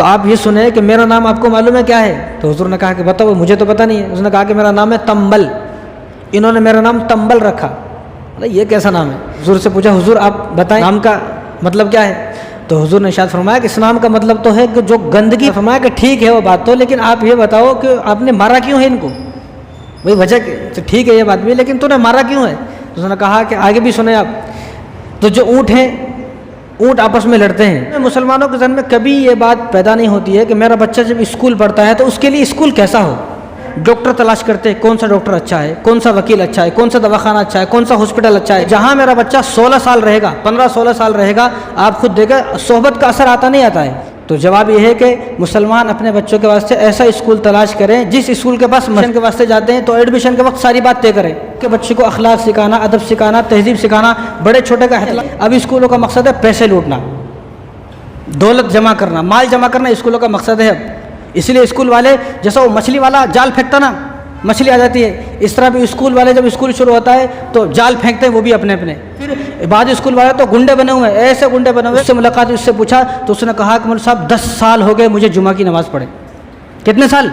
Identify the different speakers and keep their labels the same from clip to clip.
Speaker 1: تو آپ یہ سنیں کہ میرا نام آپ کو معلوم ہے کیا ہے؟ تو حضور نے کہا کہ بتاؤ، مجھے تو پتہ نہیں ہے۔ اس نے کہا کہ میرا نام ہے تنبل، انہوں نے میرا نام تنبل رکھا۔ یہ کیسا نام ہے؟ حضور سے پوچھا حضور آپ بتائیں نام کا مطلب کیا ہے؟ تو حضور نے ارشاد فرمایا کہ اس نام کا مطلب تو ہے کہ جو گندگی، فرمایا کہ ٹھیک ہے وہ بات تو، لیکن آپ یہ بتاؤ کہ آپ نے مارا کیوں ہے ان کو؟ وہی وجہ تو ٹھیک ہے یہ بات بھی، لیکن تو نے مارا کیوں ہے؟ تو اس نے کہا کہ آگے بھی سنیں آپ، تو جو اونٹ ہیں، اونٹ آپس میں لڑتے ہیں۔ مسلمانوں کے ذہن میں کبھی یہ بات پیدا نہیں ہوتی ہے کہ میرا بچہ جب اسکول پڑھتا ہے تو اس کے لیے اسکول کیسا ہو۔ ڈاکٹر تلاش کرتے ہیں، کون سا ڈاکٹر اچھا ہے، کون سا وکیل اچھا ہے، کون سا دواخانہ اچھا ہے، کون سا ہاسپٹل اچھا ہے۔ جہاں میرا بچہ 16 سال رہے گا، 15-16 سال رہے گا، آپ خود دیکھیں صحبت کا اثر آتا نہیں آتا ہے۔ تو جواب یہ ہے کہ مسلمان اپنے بچوں کے واسطے ایسا اسکول تلاش کریں، جس اسکول کے پاس ایڈمیشن کے واسطے جاتے ہیں تو ایڈمیشن کے وقت ساری بات طے کریں کہ بچے کو اخلاق سکھانا، ادب سکھانا، تہذیب سکھانا، بڑے چھوٹے کا احترام۔ اب اسکولوں کا مقصد ہے پیسے لوٹنا، دولت جمع کرنا، مال جمع کرنا اسکولوں کا مقصد ہے اب۔ اس لیے اسکول والے جیسا وہ مچھلی والا جال پھینکتا نا، مچھلی آ جاتی ہے، اس طرح بھی اسکول والے جب اسکول شروع ہوتا ہے تو جال پھینکتے ہیں وہ بھی اپنے اپنے۔ پھر بعض اسکول والے تو گنڈے بنے ہوئے ہیں، ایسے گنڈے بنے ہوئے۔ اس سے ملاقات، اس سے پوچھا تو اس نے کہا کہ مولوی صاحب 10 سال ہو گئے مجھے جمعہ کی نماز پڑھے۔ کتنے سال؟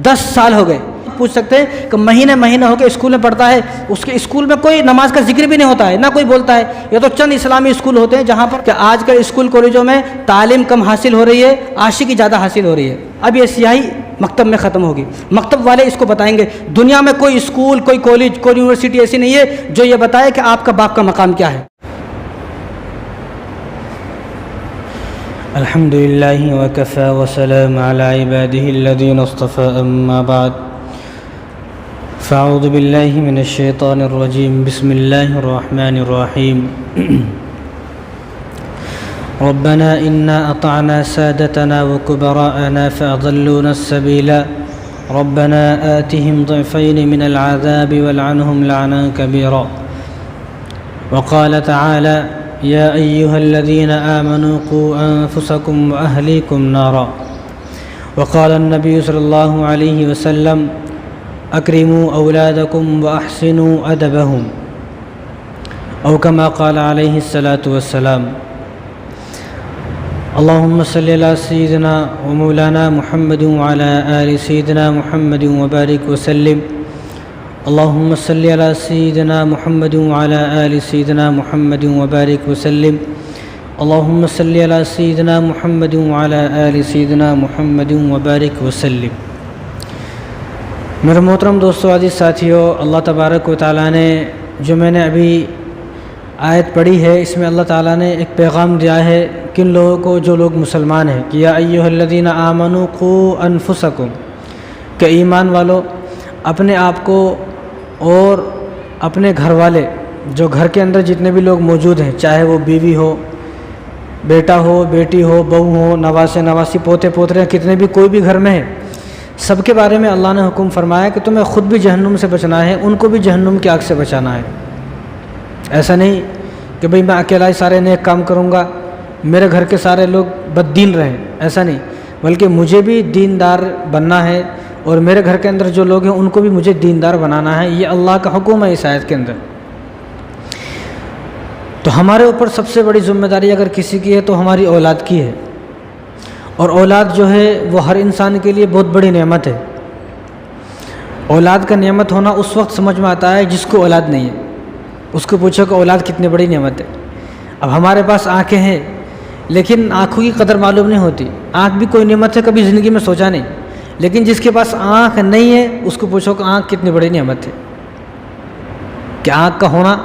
Speaker 1: 10 سال ہو گئے۔ پوچھ سکتے ہیں کہ مہینے مہینے ہو کے اسکول میں پڑھتا ہے، اس کے اسکول میں کوئی نماز کا ذکر بھی نہیں ہوتا ہے، نہ کوئی بولتا ہے۔ یہ تو چند اسلامی اسکول ہوتے ہیں جہاں پر کہ آج کل اسکول کالجوں میں تعلیم کم حاصل ہو رہی ہے، عاشقی زیادہ حاصل ہو رہی ہے۔ اب یہ سیاہی مکتب میں ختم ہوگی، مکتب والے اس کو بتائیں گے۔ دنیا میں کوئی اسکول، کوئی کالج، کوئی یونیورسٹی ایسی نہیں ہے جو یہ بتائے کہ آپ کا باپ کا مقام کیا ہے۔
Speaker 2: الحمد للہ وکفی وسلام علی عباده الذین اصطفى، اما بعد فاعوذ باللہ من الشیطان الرجیم، بسم اللہ الرحمن الرحیم۔ ربنا إنا أطعنا سادتنا وكبراءنا فأضلونا السبيل ربنا آتهم ضعفين من العذاب والعنهم لعنا كبيرا۔ وقال تعالى يا أيها الذين آمنوا قوا أنفسكم وأهليكم نارا۔ وقال النبي صلى الله عليه وسلم أكرموا أولادكم وأحسنوا أدبهم، أو كما قال عليه الصلاة والسلام۔ اللهم صل على سيدنا ومولانا محمد وعلى آل سيدنا محمد وبارك وسلم۔ اللهم صل على سيدنا محمد وعلى آل سيدنا محمد وبارك وسلم۔ اللهم صل على سيدنا محمد وعلى آل سيدنا محمد وبارك وسلم۔ میرے محترم دوستو، عزیز ساتھیو، اللہ تبارک و تعالیٰ نے جو میں نے ابھی آیت پڑھی ہے، اس میں اللہ تعالیٰ نے ایک پیغام دیا ہے کن لوگوں کو، جو لوگ مسلمان ہیں، کہ یا ایھا الذین آمنوا قوا انفسکم، کہ ایمان والو اپنے آپ کو اور اپنے گھر والے، جو گھر کے اندر جتنے بھی لوگ موجود ہیں، چاہے وہ بیوی ہو، بیٹا ہو، بیٹی ہو، بہو ہو، نواسے نواسی، پوتے پوترے، کتنے بھی کوئی بھی گھر میں ہے، سب کے بارے میں اللہ نے حکم فرمایا کہ تمہیں خود بھی جہنم سے بچنا ہے، ان کو بھی جہنم کی آگ سے بچانا ہے۔ ایسا نہیں کہ بھئی میں اکیلا ہی سارے نیک کام کروں گا، میرے گھر کے سارے لوگ بد دین رہیں، ایسا نہیں، بلکہ مجھے بھی دیندار بننا ہے، اور میرے گھر کے اندر جو لوگ ہیں ان کو بھی مجھے دیندار بنانا ہے۔ یہ اللہ کا حکم ہے اس آیت کے اندر۔ تو ہمارے اوپر سب سے بڑی ذمہ داری اگر کسی کی ہے تو ہماری اولاد کی ہے، اور اولاد جو ہے وہ ہر انسان کے لیے بہت بڑی نعمت ہے۔ اولاد کا نعمت ہونا اس وقت سمجھ میں آتا ہے جس کو اولاد نہیں ہے، اس کو پوچھو کہ اولاد کتنی بڑی نعمت ہے۔ اب ہمارے پاس آنکھیں ہیں لیکن آنکھوں کی قدر معلوم نہیں ہوتی۔ آنکھ بھی کوئی نعمت ہے، کبھی زندگی میں سوچا نہیں، لیکن جس کے پاس آنکھ نہیں ہے اس کو پوچھو کہ آنکھ کتنی بڑی نعمت ہے، کہ آنکھ کا ہونا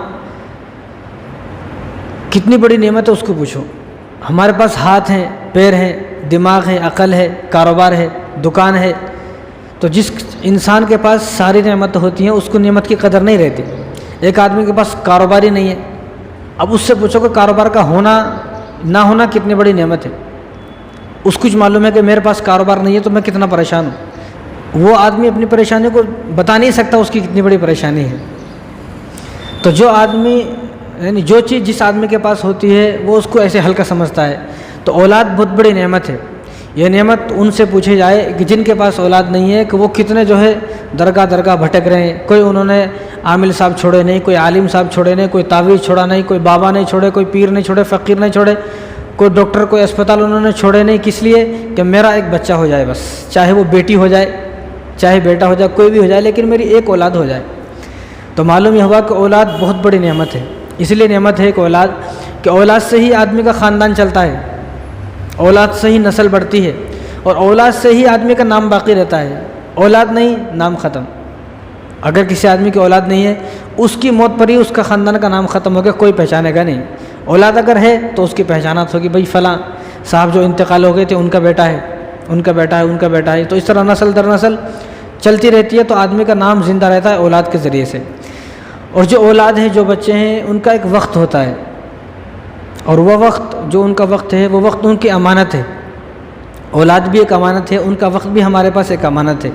Speaker 2: کتنی بڑی نعمت ہے اس کو پوچھو۔ ہمارے پاس ہاتھ ہیں، پیر ہیں، دماغ ہے، عقل ہے، کاروبار ہے، دکان ہے، تو جس انسان کے پاس ساری نعمت ہوتی ہیں اس کو نعمت کی قدر نہیں رہتی۔ ایک آدمی کے پاس کاروبار ہی نہیں ہے، اب اس سے پوچھو کہ کاروبار کا ہونا نہ ہونا کتنی بڑی نعمت ہے۔ اس کچھ معلوم ہے کہ میرے پاس کاروبار نہیں ہے تو میں کتنا پریشان ہوں، وہ آدمی اپنی پریشانی کو بتا نہیں سکتا اس کی کتنی بڑی پریشانی ہے۔ تو جو آدمی یعنی جو چیز جس آدمی کے پاس ہوتی ہے وہ اس کو ایسے ہلکا سمجھتا ہے۔ تو اولاد بہت بڑی نعمت ہے۔ یہ نعمت ان سے پوچھی جائے کہ جن کے پاس اولاد نہیں ہے، کہ وہ کتنے جو ہے درگاہ بھٹک رہے ہیں۔ کوئی انہوں نے عامل صاحب چھوڑے نہیں، کوئی عالم صاحب چھوڑے نہیں، کوئی تعویذ چھوڑا نہیں، کوئی بابا نہیں چھوڑے، کوئی پیر نہیں چھوڑے، فقیر نہیں چھوڑے،
Speaker 1: کوئی ڈاکٹر کوئی اسپتال انہوں نے چھوڑے نہیں، کس لیے؟ کہ میرا ایک بچہ ہو جائے بس، چاہے وہ بیٹی ہو جائے چاہے بیٹا ہو جائے، کوئی بھی ہو جائے، لیکن میری ایک اولاد ہو جائے۔ تو معلوم یہ ہوا کہ اولاد بہت بڑی نعمت ہے، اس لیے نعمت ہے کہ اولاد سے ہی آدمی کا خاندان چلتا ہے، اولاد سے ہی نسل بڑھتی ہے، اور اولاد سے ہی آدمی کا نام باقی رہتا ہے۔ اولاد نہیں، نام ختم۔ اگر کسی آدمی کی اولاد نہیں ہے، اس کی موت پر ہی اس کا خاندان کا نام ختم ہو گیا، کوئی پہچانے گا نہیں۔ اولاد اگر ہے تو اس کی پہچانات ہوگی، بھئی فلاں صاحب جو انتقال ہو گئے تھے ان کا بیٹا ہے، ان کا بیٹا ہے، ان کا بیٹا ہے۔ تو اس طرح نسل در نسل چلتی رہتی ہے، تو آدمی کا نام زندہ رہتا ہے اولاد کے ذریعے سے۔ اور جو اولاد ہے، جو بچے ہیں، ان کا ایک وقت ہوتا ہے، اور وہ وقت جو ان کا وقت ہے، وہ وقت ان کی امانت ہے۔ اولاد بھی ایک امانت ہے، ان کا وقت بھی ہمارے پاس ایک امانت ہے۔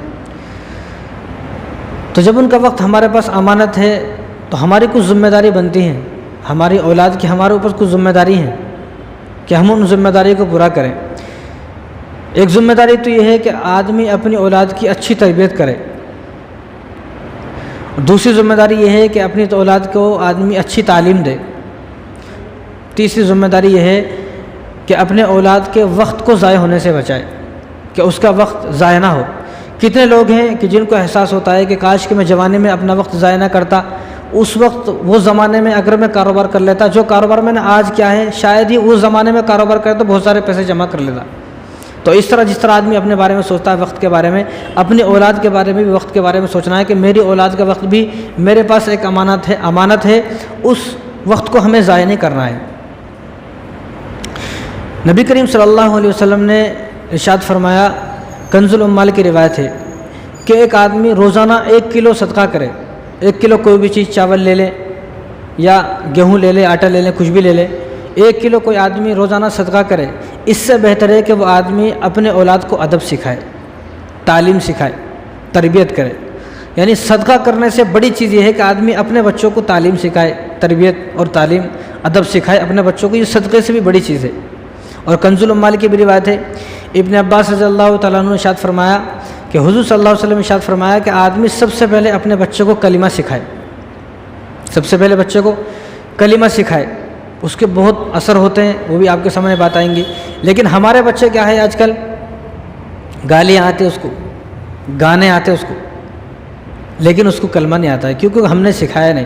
Speaker 1: تو جب ان کا وقت ہمارے پاس امانت ہے تو ہماری کچھ ذمہ داری بنتی ہیں، ہماری اولاد کی ہمارے اوپر کچھ ذمہ داری ہیں کہ ہم ان ذمہ داری کو پورا کریں۔ ایک ذمہ داری تو یہ ہے کہ آدمی اپنی اولاد کی اچھی تربیت کرے، دوسری ذمہ داری یہ ہے کہ اپنی اولاد کو آدمی اچھی تعلیم دے، تیسری ذمہ داری یہ ہے کہ اپنے اولاد کے وقت کو ضائع ہونے سے بچائے، کہ اس کا وقت ضائع نہ ہو۔ کتنے لوگ ہیں کہ جن کو احساس ہوتا ہے کہ کاش کہ میں جوانی میں اپنا وقت ضائع نہ کرتا، اس وقت وہ زمانے میں اگر میں کاروبار کر لیتا، جو کاروبار میں نے آج کیا ہے، شاید ہی اس زمانے میں کاروبار کرے تو بہت سارے پیسے جمع کر لیتا۔ تو اس طرح جس طرح آدمی اپنے بارے میں سوچتا ہے وقت کے بارے میں، اپنی اولاد کے بارے میں بھی وقت کے بارے میں سوچنا ہے کہ میری اولاد کا وقت بھی میرے پاس ایک امانت ہے، اس وقت کو ہمیں ضائع نہیں کرنا ہے۔ نبی کریم صلی اللہ علیہ وسلم نے ارشاد فرمایا، کنز الاموال کی روایت ہے کہ ایک آدمی روزانہ 1 کلو صدقہ کرے، 1 کلو کوئی بھی چیز، چاول لے لے یا گیہوں لے لے، آٹا لے لے، کچھ بھی لے لے، 1 کلو کوئی آدمی روزانہ صدقہ کرے، اس سے بہتر ہے کہ وہ آدمی اپنے اولاد کو ادب سکھائے، تعلیم سکھائے، تربیت کرے۔ یعنی صدقہ کرنے سے بڑی چیز یہ ہے کہ آدمی اپنے بچوں کو تعلیم سکھائے، تربیت اور تعلیم، ادب سکھائے اپنے بچوں کو، یہ صدقے سے بھی بڑی چیز ہے۔ اور کنز الاموال کی بھی روایت ہے، ابن عباس رضی اللہ تعالیٰ عنہ نے ارشاد فرمایا کہ حضور صلی اللہ علیہ وسلم نے ارشاد فرمایا کہ آدمی سب سے پہلے اپنے بچے کو کلمہ سکھائے، سب سے پہلے بچے کو کلمہ سکھائے، اس کے بہت اثر ہوتے ہیں، وہ بھی آپ کے سامنے بات آئیں گی۔ لیکن ہمارے بچے کیا ہے آج کل، گالیاں آتے اس کو، گانے آتے اس کو، لیکن اس کو کلمہ نہیں آتا ہے، کیونکہ ہم نے سکھایا نہیں۔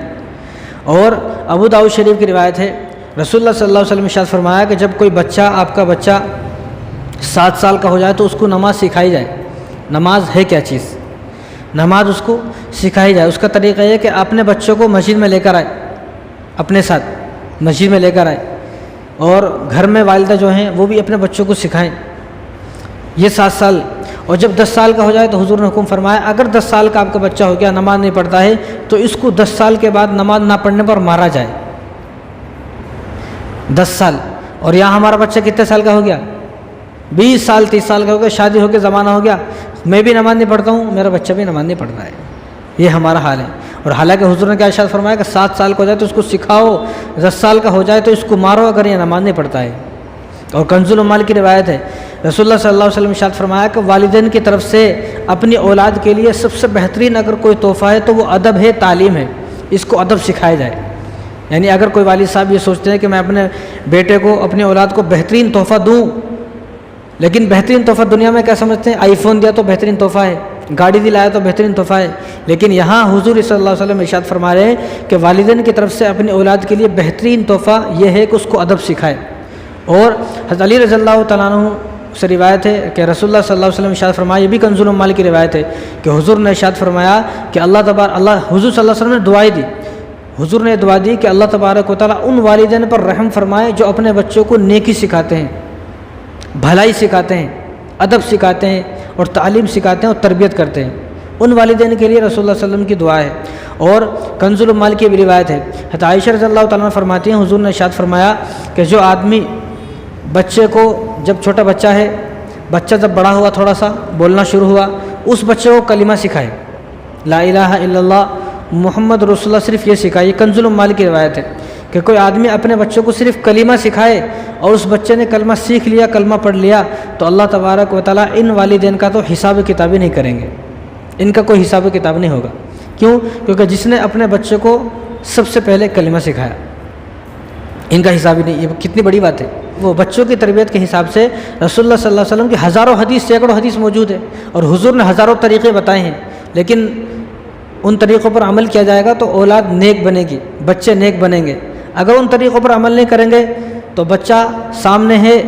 Speaker 1: اور ابو داؤد شریف کی روایت ہے، رسول اللہ صلی اللہ علیہ وسلم نے ارشاد فرمایا کہ جب کوئی بچہ، آپ کا بچہ 7 سال کا ہو جائے تو اس کو نماز سکھائی جائے۔ نماز ہے کیا چیز، نماز اس کو سکھائی جائے۔ اس کا طریقہ یہ ہے کہ اپنے بچوں کو مسجد میں لے کر آئے، اپنے ساتھ مسجد میں لے کر آئے، اور گھر میں والدہ جو ہیں وہ بھی اپنے بچوں کو سکھائیں۔ یہ 7 سال، اور جب 10 سال کا ہو جائے تو حضور نے حکم فرمایا اگر 10 سال کا آپ کا بچہ ہو گیا، نماز نہیں پڑھتا ہے، تو اس کو 10 سال کے بعد نماز نہ پڑھنے پر مارا جائے۔ 10 سال، اور یہاں ہمارا بچہ کتنے سال کا ہو گیا، 20 سال 30 سال کا ہو گیا، شادی ہو کے زمانہ ہو گیا، میں بھی نماز نہیں پڑھتا ہوں، میرا بچہ بھی نماز نہیں پڑھتا ہے۔ یہ ہمارا حال ہے۔ اور حالانکہ حضور نے کیا ارشاد فرمایا کہ 7 سال کا ہو جائے تو اس کو سکھاؤ، 10 سال کا ہو جائے تو اس کو مارو اگر یہ نماز نہیں پڑھتا ہے۔ اور کنز الاموال کی روایت ہے، رسول اللہ صلی اللہ علیہ وسلم نے ارشاد فرمایا کہ والدین کی طرف سے اپنی اولاد کے لیے سب سے بہترین اگر کوئی تحفہ ہے تو وہ ادب ہے، تعلیم ہے، اس کو ادب سکھایا جائے۔ یعنی اگر کوئی والد صاحب یہ سوچتے ہیں کہ میں اپنے بیٹے کو، اپنی اولاد کو بہترین تحفہ دوں، لیکن بہترین تحفہ دنیا میں کیا سمجھتے ہیں، آئی فون دیا تو بہترین تحفہ ہے، گاڑی دلایا تو بہترین تحفہ ہے، لیکن یہاں حضور صلی اللہ علیہ وسلم ارشاد فرما رہے ہیں کہ والدین کی طرف سے اپنی اولاد کے لیے بہترین تحفہ یہ ہے کہ اس کو ادب سکھائے۔ اور حضرت علی رضی اللہ تعالیٰ عنہ سے روایت ہے کہ رسول اللہ صلی اللہ علیہ وسلم ارشاد فرمایا، یہ بھی کنز الاموال کی روایت ہے کہ حضور نے ارشاد فرمایا کہ حضور صلی اللہ علیہ وسلم نے دعائیں دی، حضور نے دعا دی کہ اللہ تبارک و تعالیٰ ان والدین پر رحم فرمائے جو اپنے بچوں کو نیکی سکھاتے ہیں، بھلائی سکھاتے ہیں، ادب سکھاتے ہیں اور تعلیم سکھاتے ہیں اور تربیت کرتے ہیں۔ ان والدین کے لیے رسول اللہ صلی اللہ علیہ وسلم کی دعا ہے۔ اور کنز الاموال کی بھی روایت ہے، حضرت عائشہ رضی اللہ تعالیٰ عنہ فرماتی ہیں حضور نے ارشاد فرمایا کہ جو آدمی بچے کو، جب چھوٹا بچہ ہے، بچہ جب بڑا ہوا، تھوڑا سا بولنا شروع ہوا، اس بچے کو کلمہ سکھائے، لا الہ الا اللہ محمد رسول اللہ، صرف یہ سکھائے۔ یہ کنز الاموال کی روایت ہے کہ کوئی آدمی اپنے بچوں کو صرف کلمہ سکھائے اور اس بچے نے کلمہ سیکھ لیا، کلمہ پڑھ لیا، تو اللہ تبارک و تعالیٰ ان والدین کا تو حساب کتاب ہی نہیں کریں گے، ان کا کوئی حساب کتاب نہیں ہوگا۔ کیوں؟ کیونکہ جس نے اپنے بچے کو سب سے پہلے کلمہ سکھایا، ان کا حساب ہی نہیں۔ یہ کتنی بڑی بات ہے وہ بچوں کی تربیت کے حساب سے رسول اللہ صلی اللہ علیہ وسلم کی ہزاروں حدیث، سینکڑوں حدیث موجود ہے، اور حضور نے ہزاروں طریقے بتائے ہیں، لیکن ان طریقوں پر عمل کیا جائے گا تو اولاد نیک بنے گی، بچے نیک بنیں گے۔ اگر ان طریقوں پر عمل نہیں کریں گے تو بچہ سامنے ہے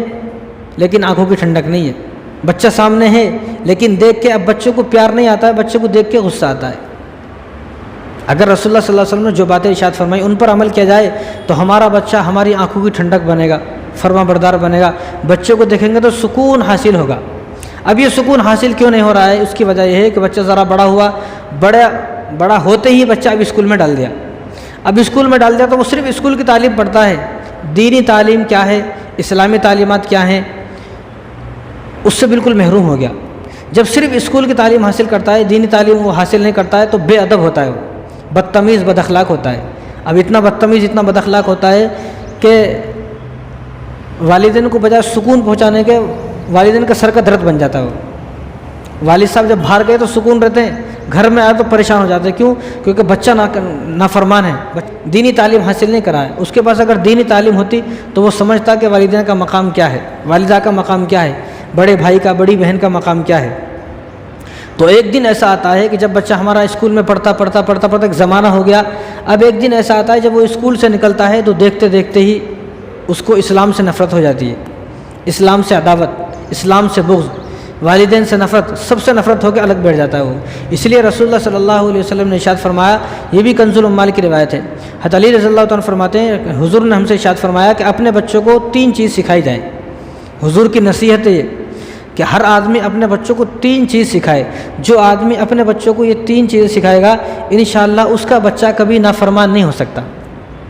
Speaker 1: لیکن آنکھوں کی ٹھنڈک نہیں ہے، بچہ سامنے ہے لیکن دیکھ کے اب بچوں کو پیار نہیں آتا ہے، بچے کو دیکھ کے غصہ آتا ہے۔ اگر رسول اللہ صلی اللہ علیہ وسلم نے جو باتیں ارشاد فرمائی ان پر عمل کیا جائے تو ہمارا بچہ ہماری آنکھوں کی ٹھنڈک بنے گا، فرما بردار بنے گا، بچے کو دیکھیں گے تو سکون حاصل ہوگا۔ اب یہ سکون حاصل کیوں نہیں ہو رہا ہے؟ اس کی وجہ یہ ہے کہ بچہ ذرا بڑا ہوا، بڑا ہوتے ہی بچہ اب اسکول میں ڈال دیا، اب اسکول میں ڈال دیا تو وہ صرف اسکول کی تعلیم پڑھتا ہے، دینی تعلیم کیا ہے، اسلامی تعلیمات کیا ہیں، اس سے بالکل محروم ہو گیا۔ جب صرف اسکول کی تعلیم حاصل کرتا ہے، دینی تعلیم وہ حاصل نہیں کرتا ہے تو بے ادب ہوتا ہے، وہ بدتمیز بد اخلاق ہوتا ہے۔ اب اتنا بدتمیز اتنا بد اخلاق ہوتا ہے کہ والدین کو بجائے سکون پہنچانے کے والدین کا سر کا درد بن جاتا ہے۔ وہ والد صاحب جب باہر گئے تو سکون رہتے ہیں، گھر میں آئے تو پریشان ہو جاتے ہیں۔ کیوں؟ کیونکہ بچہ نافرمان ہے، دینی تعلیم حاصل نہیں کرا ہے۔ اس کے پاس اگر دینی تعلیم ہوتی تو وہ سمجھتا کہ والدین کا مقام کیا ہے، والدہ کا مقام کیا ہے، بڑے بھائی کا بڑی بہن کا مقام کیا ہے۔ تو ایک دن ایسا آتا ہے کہ جب بچہ ہمارا اسکول میں پڑھتا ایک زمانہ ہو گیا، اب ایک دن ایسا آتا ہے جب وہ اسکول سے نکلتا ہے تو دیکھتے دیکھتے ہی اس کو اسلام سے نفرت ہو جاتی ہے، اسلام سے عداوت، اسلام سے بغض، والدین سے نفرت، سب سے نفرت ہو کے الگ بیٹھ جاتا ہے وہ۔ اس لیے رسول اللہ صلی اللہ علیہ وسلم نے ارشاد فرمایا، یہ بھی کنز العمال کی روایت ہے، حضرت علی رضی اللہ تعالیٰ فرماتے ہیں حضور نے ہم سے ارشاد فرمایا کہ اپنے بچوں کو 3 چیز سکھائی جائیں۔ حضور کی نصیحت ہے یہ کہ ہر آدمی اپنے بچوں کو 3 چیز سکھائے۔ جو آدمی اپنے بچوں کو یہ 3 چیزیں سکھائے گا انشاءاللہ اس کا بچہ کبھی نافرمان نہیں ہو سکتا۔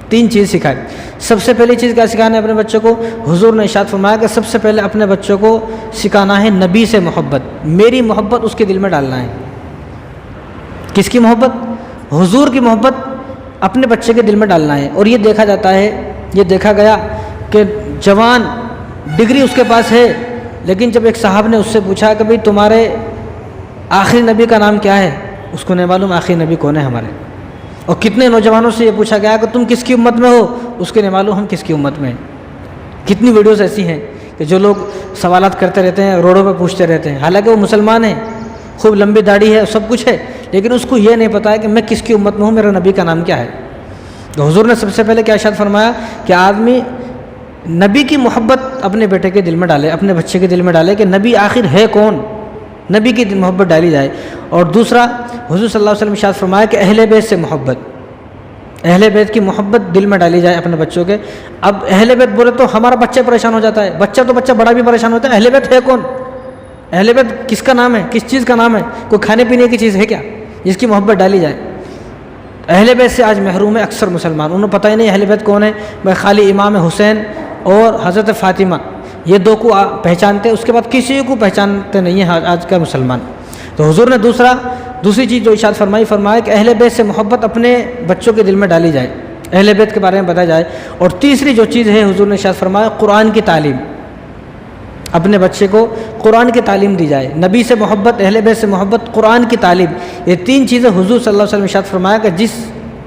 Speaker 1: 3 چیز سکھائے۔ سب سے پہلی چیز کیا سکھانا ہے اپنے بچوں کو؟ حضور نے ارشاد فرمایا کہ سب سے پہلے اپنے بچوں کو سکھانا ہے نبی سے محبت، میری محبت اس کے دل میں ڈالنا ہے۔ کس کی محبت؟ حضور کی محبت اپنے بچے کے دل میں ڈالنا ہے۔ اور یہ دیکھا جاتا ہے، یہ دیکھا گیا کہ جوان ڈگری اس کے پاس ہے، لیکن جب ایک صاحب نے اس سے پوچھا کہ بھئی تمہارے آخری نبی کا نام کیا ہے، اس کو نہیں معلوم آخری نبی کون ہے ہمارے۔ اور کتنے نوجوانوں سے یہ پوچھا گیا کہ تم کس کی امت میں ہو، اس کے نہیں معلوم ہم کس کی امت میں ہیں۔ کتنی ویڈیوز ایسی ہیں کہ جو لوگ سوالات کرتے رہتے ہیں، روڈوں پہ پوچھتے رہتے ہیں، حالانکہ وہ مسلمان ہیں، خوب لمبی داڑھی ہے، سب کچھ ہے، لیکن اس کو یہ نہیں پتہ ہے کہ میں کس کی امت میں ہوں، میرا نبی کا نام کیا ہے۔ تو حضور نے سب سے پہلے کیا ارشاد فرمایا کہ آدمی نبی کی محبت اپنے بیٹے کے دل میں ڈالے، اپنے بچے کے دل میں ڈالے کہ نبی آخر ہے کون، نبی کی محبت ڈالی جائے۔ اور دوسرا حضور صلی اللہ علیہ وسلم ارشاد فرمایا کہ اہل بیت سے محبت، اہل بیت کی محبت دل میں ڈالی جائے اپنے بچوں کے۔ اب اہل بیت بولے تو ہمارا بچہ پریشان ہو جاتا ہے، بچہ بڑا بھی پریشان ہوتا ہے، اہل بیت ہے کون، اہل بیت کس کا نام ہے، کس چیز کا نام ہے، کوئی کھانے پینے کی چیز ہے کیا جس کی محبت ڈالی جائے؟ اہل بیت سے آج محروم ہے اکثر مسلمان، انہیں پتہ ہی نہیں اہل بیت کون ہے، میں خالی امام حسین اور حضرت فاطمہ یہ 2 کو پہچانتے، اس کے بعد کسی کو پہچانتے نہیں ہیں آج کا مسلمان۔ تو حضور نے دوسری چیز جو ارشاد فرمایا کہ اہل بیت سے محبت اپنے بچوں کے دل میں ڈالی جائے، اہل بیت کے بارے میں بتایا جائے۔ اور تیسری جو چیز ہے حضور نے ارشاد فرمایا قرآن کی تعلیم، اپنے بچے کو قرآن کی تعلیم دی جائے، نبی سے محبت، اہل بیت سے محبت، قرآن کی تعلیم، یہ 3 چیزیں حضور صلی اللہ علیہ وسلم نے ارشاد فرمایا کہ جس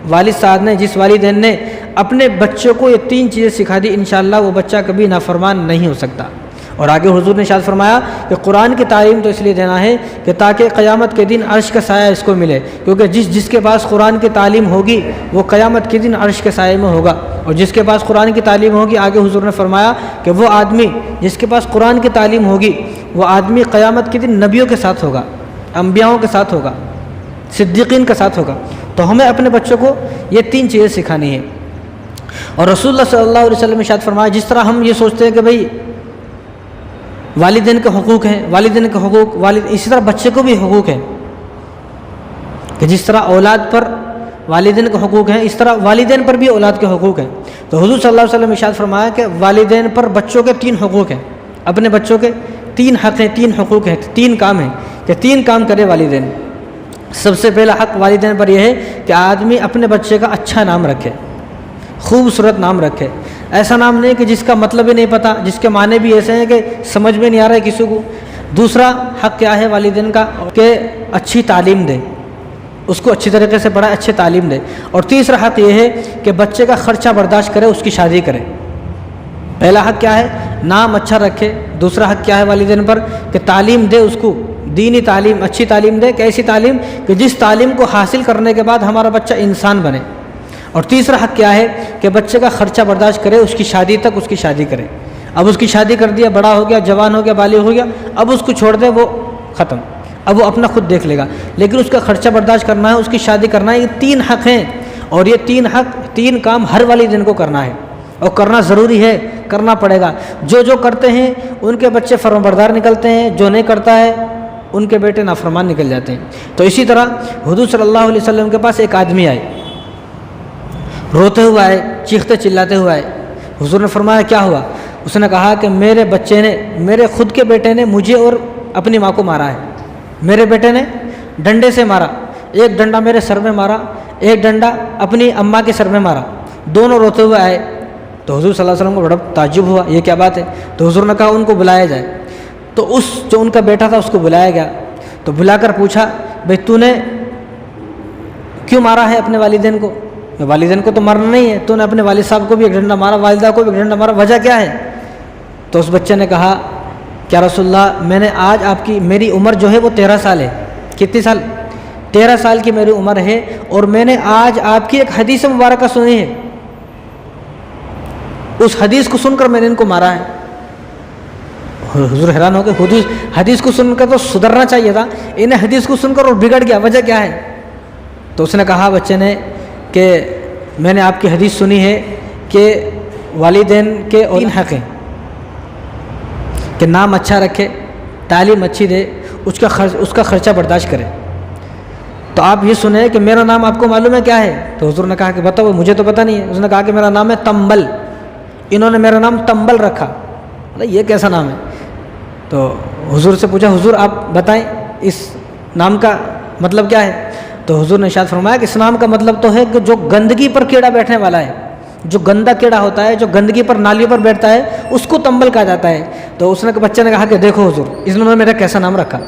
Speaker 1: والد صاحب نے، جس والدین نے اپنے بچوں کو یہ 3 چیزیں سکھا دی انشاءاللہ وہ بچہ کبھی نافرمان نہیں ہو سکتا۔ اور آگے حضور نے ارشاد فرمایا کہ قرآن کی تعلیم تو اس لیے دینا ہے کہ تاکہ قیامت کے دن عرش کا سایہ اس کو ملے، کیونکہ جس کے پاس قرآن کی تعلیم ہوگی وہ قیامت کے دن عرش کے سائے میں ہوگا، اور جس کے پاس قرآن کی تعلیم ہوگی، آگے حضور نے فرمایا کہ وہ آدمی جس کے پاس قرآن کی تعلیم ہوگی وہ آدمی قیامت کے دن نبیوں کے ساتھ ہوگا، انبیاؤں کے ساتھ ہوگا، صدیقین کے ساتھ ہوگا۔ تو ہمیں اپنے بچوں کو یہ 3 چیزیں سکھانی ہے۔ اور رسول اللہ صلی اللہ علیہ وسلم نے ارشاد فرمایا جس طرح ہم یہ سوچتے ہیں کہ بھئی والدین کے حقوق ہیں، والدین کے حقوق اسی طرح بچے کو بھی حقوق ہیں، کہ جس طرح اولاد پر والدین کے حقوق ہیں اس طرح والدین پر بھی اولاد کے حقوق ہیں۔ تو حضور صلی اللہ علیہ وسلم نے ارشاد فرمایا کہ والدین پر بچوں کے 3 حقوق ہیں، اپنے بچوں کے 3 حق ہیں، 3 حقوق ہیں، 3 کام ہیں کہ 3 کام کرے والدین۔ سب سے پہلا حق والدین پر یہ ہے کہ آدمی اپنے بچے کا اچھا نام رکھے، خوبصورت نام رکھے، ایسا نام نہیں کہ جس کا مطلب ہی نہیں پتہ، جس کے معنی بھی ایسے ہیں کہ سمجھ میں نہیں آ رہا ہے کسی کو۔ دوسرا حق کیا ہے والدین کا کہ اچھی تعلیم دے، اس کو اچھی طریقے سے پڑھائے، اچھی تعلیم دے۔ اور تیسرا حق یہ ہے کہ بچے کا خرچہ برداشت کرے، اس کی شادی کرے۔ پہلا حق کیا ہے؟ نام اچھا رکھے۔ دوسرا حق کیا ہے والدین پر؟ کہ تعلیم دے اس کو، دینی تعلیم، اچھی تعلیم دے۔ کیسی تعلیم؟ کہ جس تعلیم کو حاصل کرنے کے بعد ہمارا بچہ انسان بنے۔ اور تیسرا حق کیا ہے؟ کہ بچے کا خرچہ برداشت کرے، اس کی شادی تک اس کی شادی کرے۔ اب اس کی شادی کر دیا، بڑا ہو گیا، جوان ہو گیا، بالغ ہو گیا، اب اس کو چھوڑ دے، وہ ختم، اب وہ اپنا خود دیکھ لے گا، لیکن اس کا خرچہ برداشت کرنا ہے، اس کی شادی کرنا ہے۔ یہ 3 حق ہیں، اور یہ 3 حق، 3 کام ہر والدین کو کرنا ہے، اور کرنا ضروری ہے، کرنا پڑے گا۔ جو کرتے ہیں ان کے بچے فرمانبردار نکلتے ہیں، جو نہیں کرتا ہے ان کے بیٹے نافرمان نکل جاتے ہیں۔ تو اسی طرح حضور صلی اللہ علیہ وسلم کے پاس ایک آدمی آئے، روتے ہوئے آئے، چیختے چلاتے ہوئے آئے۔ حضور نے فرمایا کیا ہوا؟ اس نے کہا کہ میرے بچے نے، میرے خود کے بیٹے نے مجھے اور اپنی ماں کو مارا ہے۔ میرے بیٹے نے ڈنڈے سے مارا، ایک ڈنڈا میرے سر میں مارا، ایک ڈنڈا اپنی اماں کے سر میں مارا، دونوں روتے ہوئے آئے۔ تو حضور صلی اللہ علیہ وسلم کو بڑا تعجب ہوا، یہ کیا بات ہے؟ تو حضور نے کہا ان کو بلایا جائے۔ تو جو ان کا بیٹا تھا اس کو بلایا گیا، تو بلا کر پوچھا بھئی تو نے کیوں مارا ہے اپنے والدین کو؟ والدین کو تو مارنا نہیں ہے، تو نے اپنے والد صاحب کو بھی ایک ڈنڈا مارا، والدہ کو بھی ایک ڈنڈا مارا، وجہ کیا ہے؟ تو اس بچے نے کہا کیا رسول اللہ، میں نے آج میری عمر جو ہے وہ 13 سال ہے۔ کتنی سال؟ 13 سال کی میری عمر ہے، اور میں نے آج آپ کی ایک حدیث مبارکہ سنی ہے، اس حدیث کو سن کر میں نے ان کو مارا ہے۔ حضور حیران ہو گئے، حدیث کو سن کر تو سدھرنا چاہیے تھا، انہیں حدیث کو سن کر اور بگڑ گیا، وجہ کیا ہے؟ تو اس نے کہا بچے نے کہ میں نے آپ کی حدیث سنی ہے کہ والدین کے 3 حق ہیں، کہ نام اچھا رکھے، تعلیم اچھی دے، اس کا خرچہ برداشت کرے۔ تو آپ یہ سنیں کہ میرا نام آپ کو معلوم ہے کیا ہے؟ تو حضور نے کہا کہ بتاؤ، مجھے تو پتہ نہیں ہے۔ اس نے کہا کہ میرا نام ہے تنبل، انہوں نے میرا نام تنبل رکھا۔ یہ کیسا نام ہے؟ تو حضور سے پوچھا حضور آپ بتائیں اس نام کا مطلب کیا ہے؟ تو حضور نے ارشاد فرمایا کہ اس نام کا مطلب تو ہے کہ جو گندگی پر کیڑا بیٹھنے والا ہے، جو گندا کیڑا ہوتا ہے، جو گندگی پر نالیوں پر بیٹھتا ہے، اس کو تنبل کہا جاتا ہے۔ تو اس نے بچے نے کہا کہ دیکھو حضور، انہوں نے میرا کیسا نام رکھا،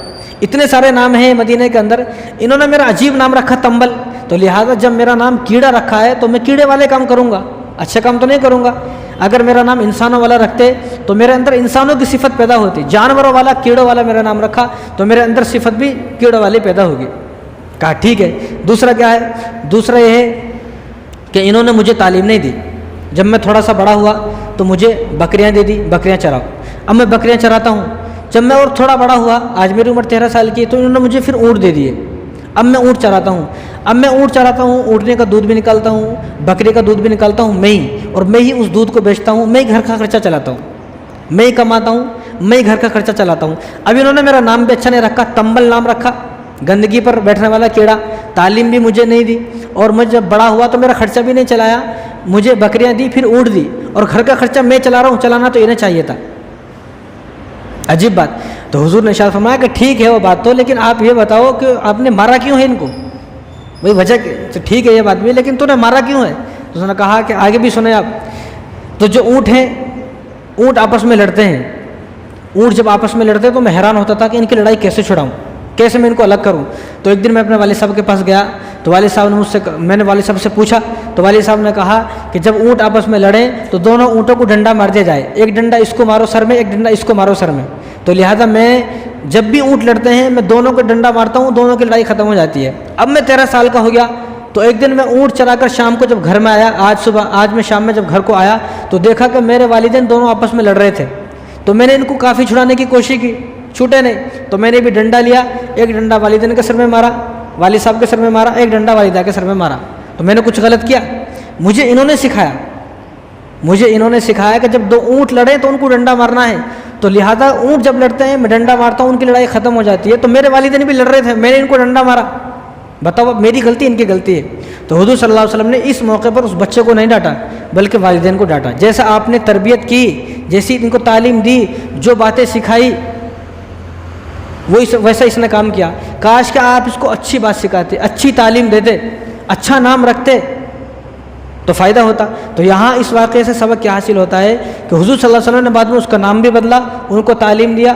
Speaker 1: اتنے سارے نام ہیں مدینے کے اندر، انہوں نے میرا عجیب نام رکھا تنبل، تو لہٰذا جب میرا نام کیڑا رکھا ہے تو میں کیڑے والے کام کروں گا، اچھا کام تو نہیں کروں گا۔ اگر میرا نام انسانوں والا رکھتے تو میرے اندر انسانوں کی صفت پیدا ہوتی، جانوروں والا، کیڑوں والا میرا نام رکھا تو میرے اندر صفت بھی کیڑوں والی پیدا ہوگی۔ کہا ٹھیک ہے۔ دوسرا کیا ہے؟ دوسرا یہ ہے کہ انہوں نے مجھے تعلیم نہیں دی، جب میں تھوڑا سا بڑا ہوا تو مجھے بکریاں دے دی، بکریاں چراؤ، اب میں بکریاں چراتا ہوں۔ جب میں اور تھوڑا بڑا ہوا، آج میری عمر 13 سال کی ہے، تو انہوں نے مجھے پھر اونٹ دے دیے، اب میں اونٹ چراتا ہوں۔ اب میں اونٹ چراتا ہوں، اونٹنے کا دودھ بھی نکالتا ہوں، بکری کا دودھ بھی نکالتا ہوں میں ہی، اور میں ہی اس دودھ کو بیچتا ہوں، میں ہی گھر کا خرچہ چلاتا ہوں، میں ہی کماتا ہوں، میں ہی گھر کا خرچہ چلاتا ہوں۔ اب انہوں نے میرا نام بھی اچھا نہیں رکھا، تنبل نام رکھا، گندگی پر بیٹھنے والا کیڑا، تعلیم بھی مجھے نہیں دی، اور میں جب بڑا ہوا تو میرا خرچہ بھی نہیں چلایا، مجھے بکریاں دی پھر اونٹ دی، اور گھر کا خرچہ میں چلا رہا ہوں، چلانا تو انہیں چاہیے تھا۔ عجیب بات۔ تو حضور نے ارشاد فرمایا کہ ٹھیک ہے وہ بات تو، لیکن آپ یہ بتاؤ کہ آپ نے مارا کیوں ہے ان کو؟ بھائی وجہ تو ٹھیک ہے یہ بات بھی، لیکن تو نے مارا کیوں ہے؟ تو اس نے کہا کہ آگے بھی سنیں آپ، تو جو اونٹ ہیں، اونٹ آپس میں لڑتے ہیں، اونٹ جب آپس میں لڑتے ہیں تو میں حیران ہوتا تھا کہ ان کی لڑائی کیسے چھڑاؤں، کیسے میں ان کو الگ کروں۔ تو ایک دن میں اپنے والد صاحب کے پاس گیا، تو والد صاحب نے میں نے والد صاحب سے پوچھا، تو والد صاحب نے کہا کہ جب اونٹ آپس میں لڑیں تو دونوں اونٹوں کو ڈنڈا مار دیا جائے، ایک ڈنڈا اس کو مارو سر میں، ایک ڈنڈا اس کو مارو سر میں۔ تو لہٰذا میں جب بھی اونٹ لڑتے ہیں میں دونوں کو ڈنڈا مارتا ہوں، دونوں کی لڑائی ختم ہو جاتی ہے۔ اب میں 13 سال کا ہو گیا، تو ایک دن میں اونٹ چرا کر شام کو جب گھر میں آیا، آج میں شام میں جب گھر کو آیا تو دیکھا کہ میرے والدین دونوں آپس میں لڑ رہے تھے، تو میں نے ان کو کافی چھڑانے کی کوشش کی، چھوٹے نہیں، تو میں نے بھی ڈنڈا لیا، ایک ڈنڈا والدین کے سر میں مارا، والد صاحب کے سر میں مارا، ایک ڈنڈا والدہ کے سر میں مارا۔ تو میں نے کچھ غلط کیا؟ مجھے انہوں نے سکھایا کہ جب 2 اونٹ لڑیں تو ان کو ڈنڈا مارنا ہے، تو لہٰذا اونٹ جب لڑتے ہیں میں ڈنڈا مارتا ہوں، ان کی لڑائی ختم ہو جاتی ہے۔ تو میرے والدین بھی لڑ رہے تھے، میں نے ان کو ڈنڈا مارا، بتاؤ اب میری غلطی ان کی غلطی ہے؟ تو حضور صلی اللہ علیہ وسلم نے اس موقع پر اس بچے کو نہیں ڈانٹا بلکہ والدین کو ڈانٹا، جیسا آپ نے تربیت کی، جیسی ان کو تعلیم دی، جو باتیں سکھائی ویسا اس نے کام کیا۔ کاش کہ آپ اس کو اچھی بات سکھاتے، اچھی تعلیم دیتے، اچھا نام رکھتے تو فائدہ ہوتا۔ تو یہاں اس واقعے سے سبق کیا حاصل ہوتا ہے کہ حضور صلی اللہ علیہ وسلم نے بعد میں اس کا نام بھی بدلا، ان کو تعلیم دیا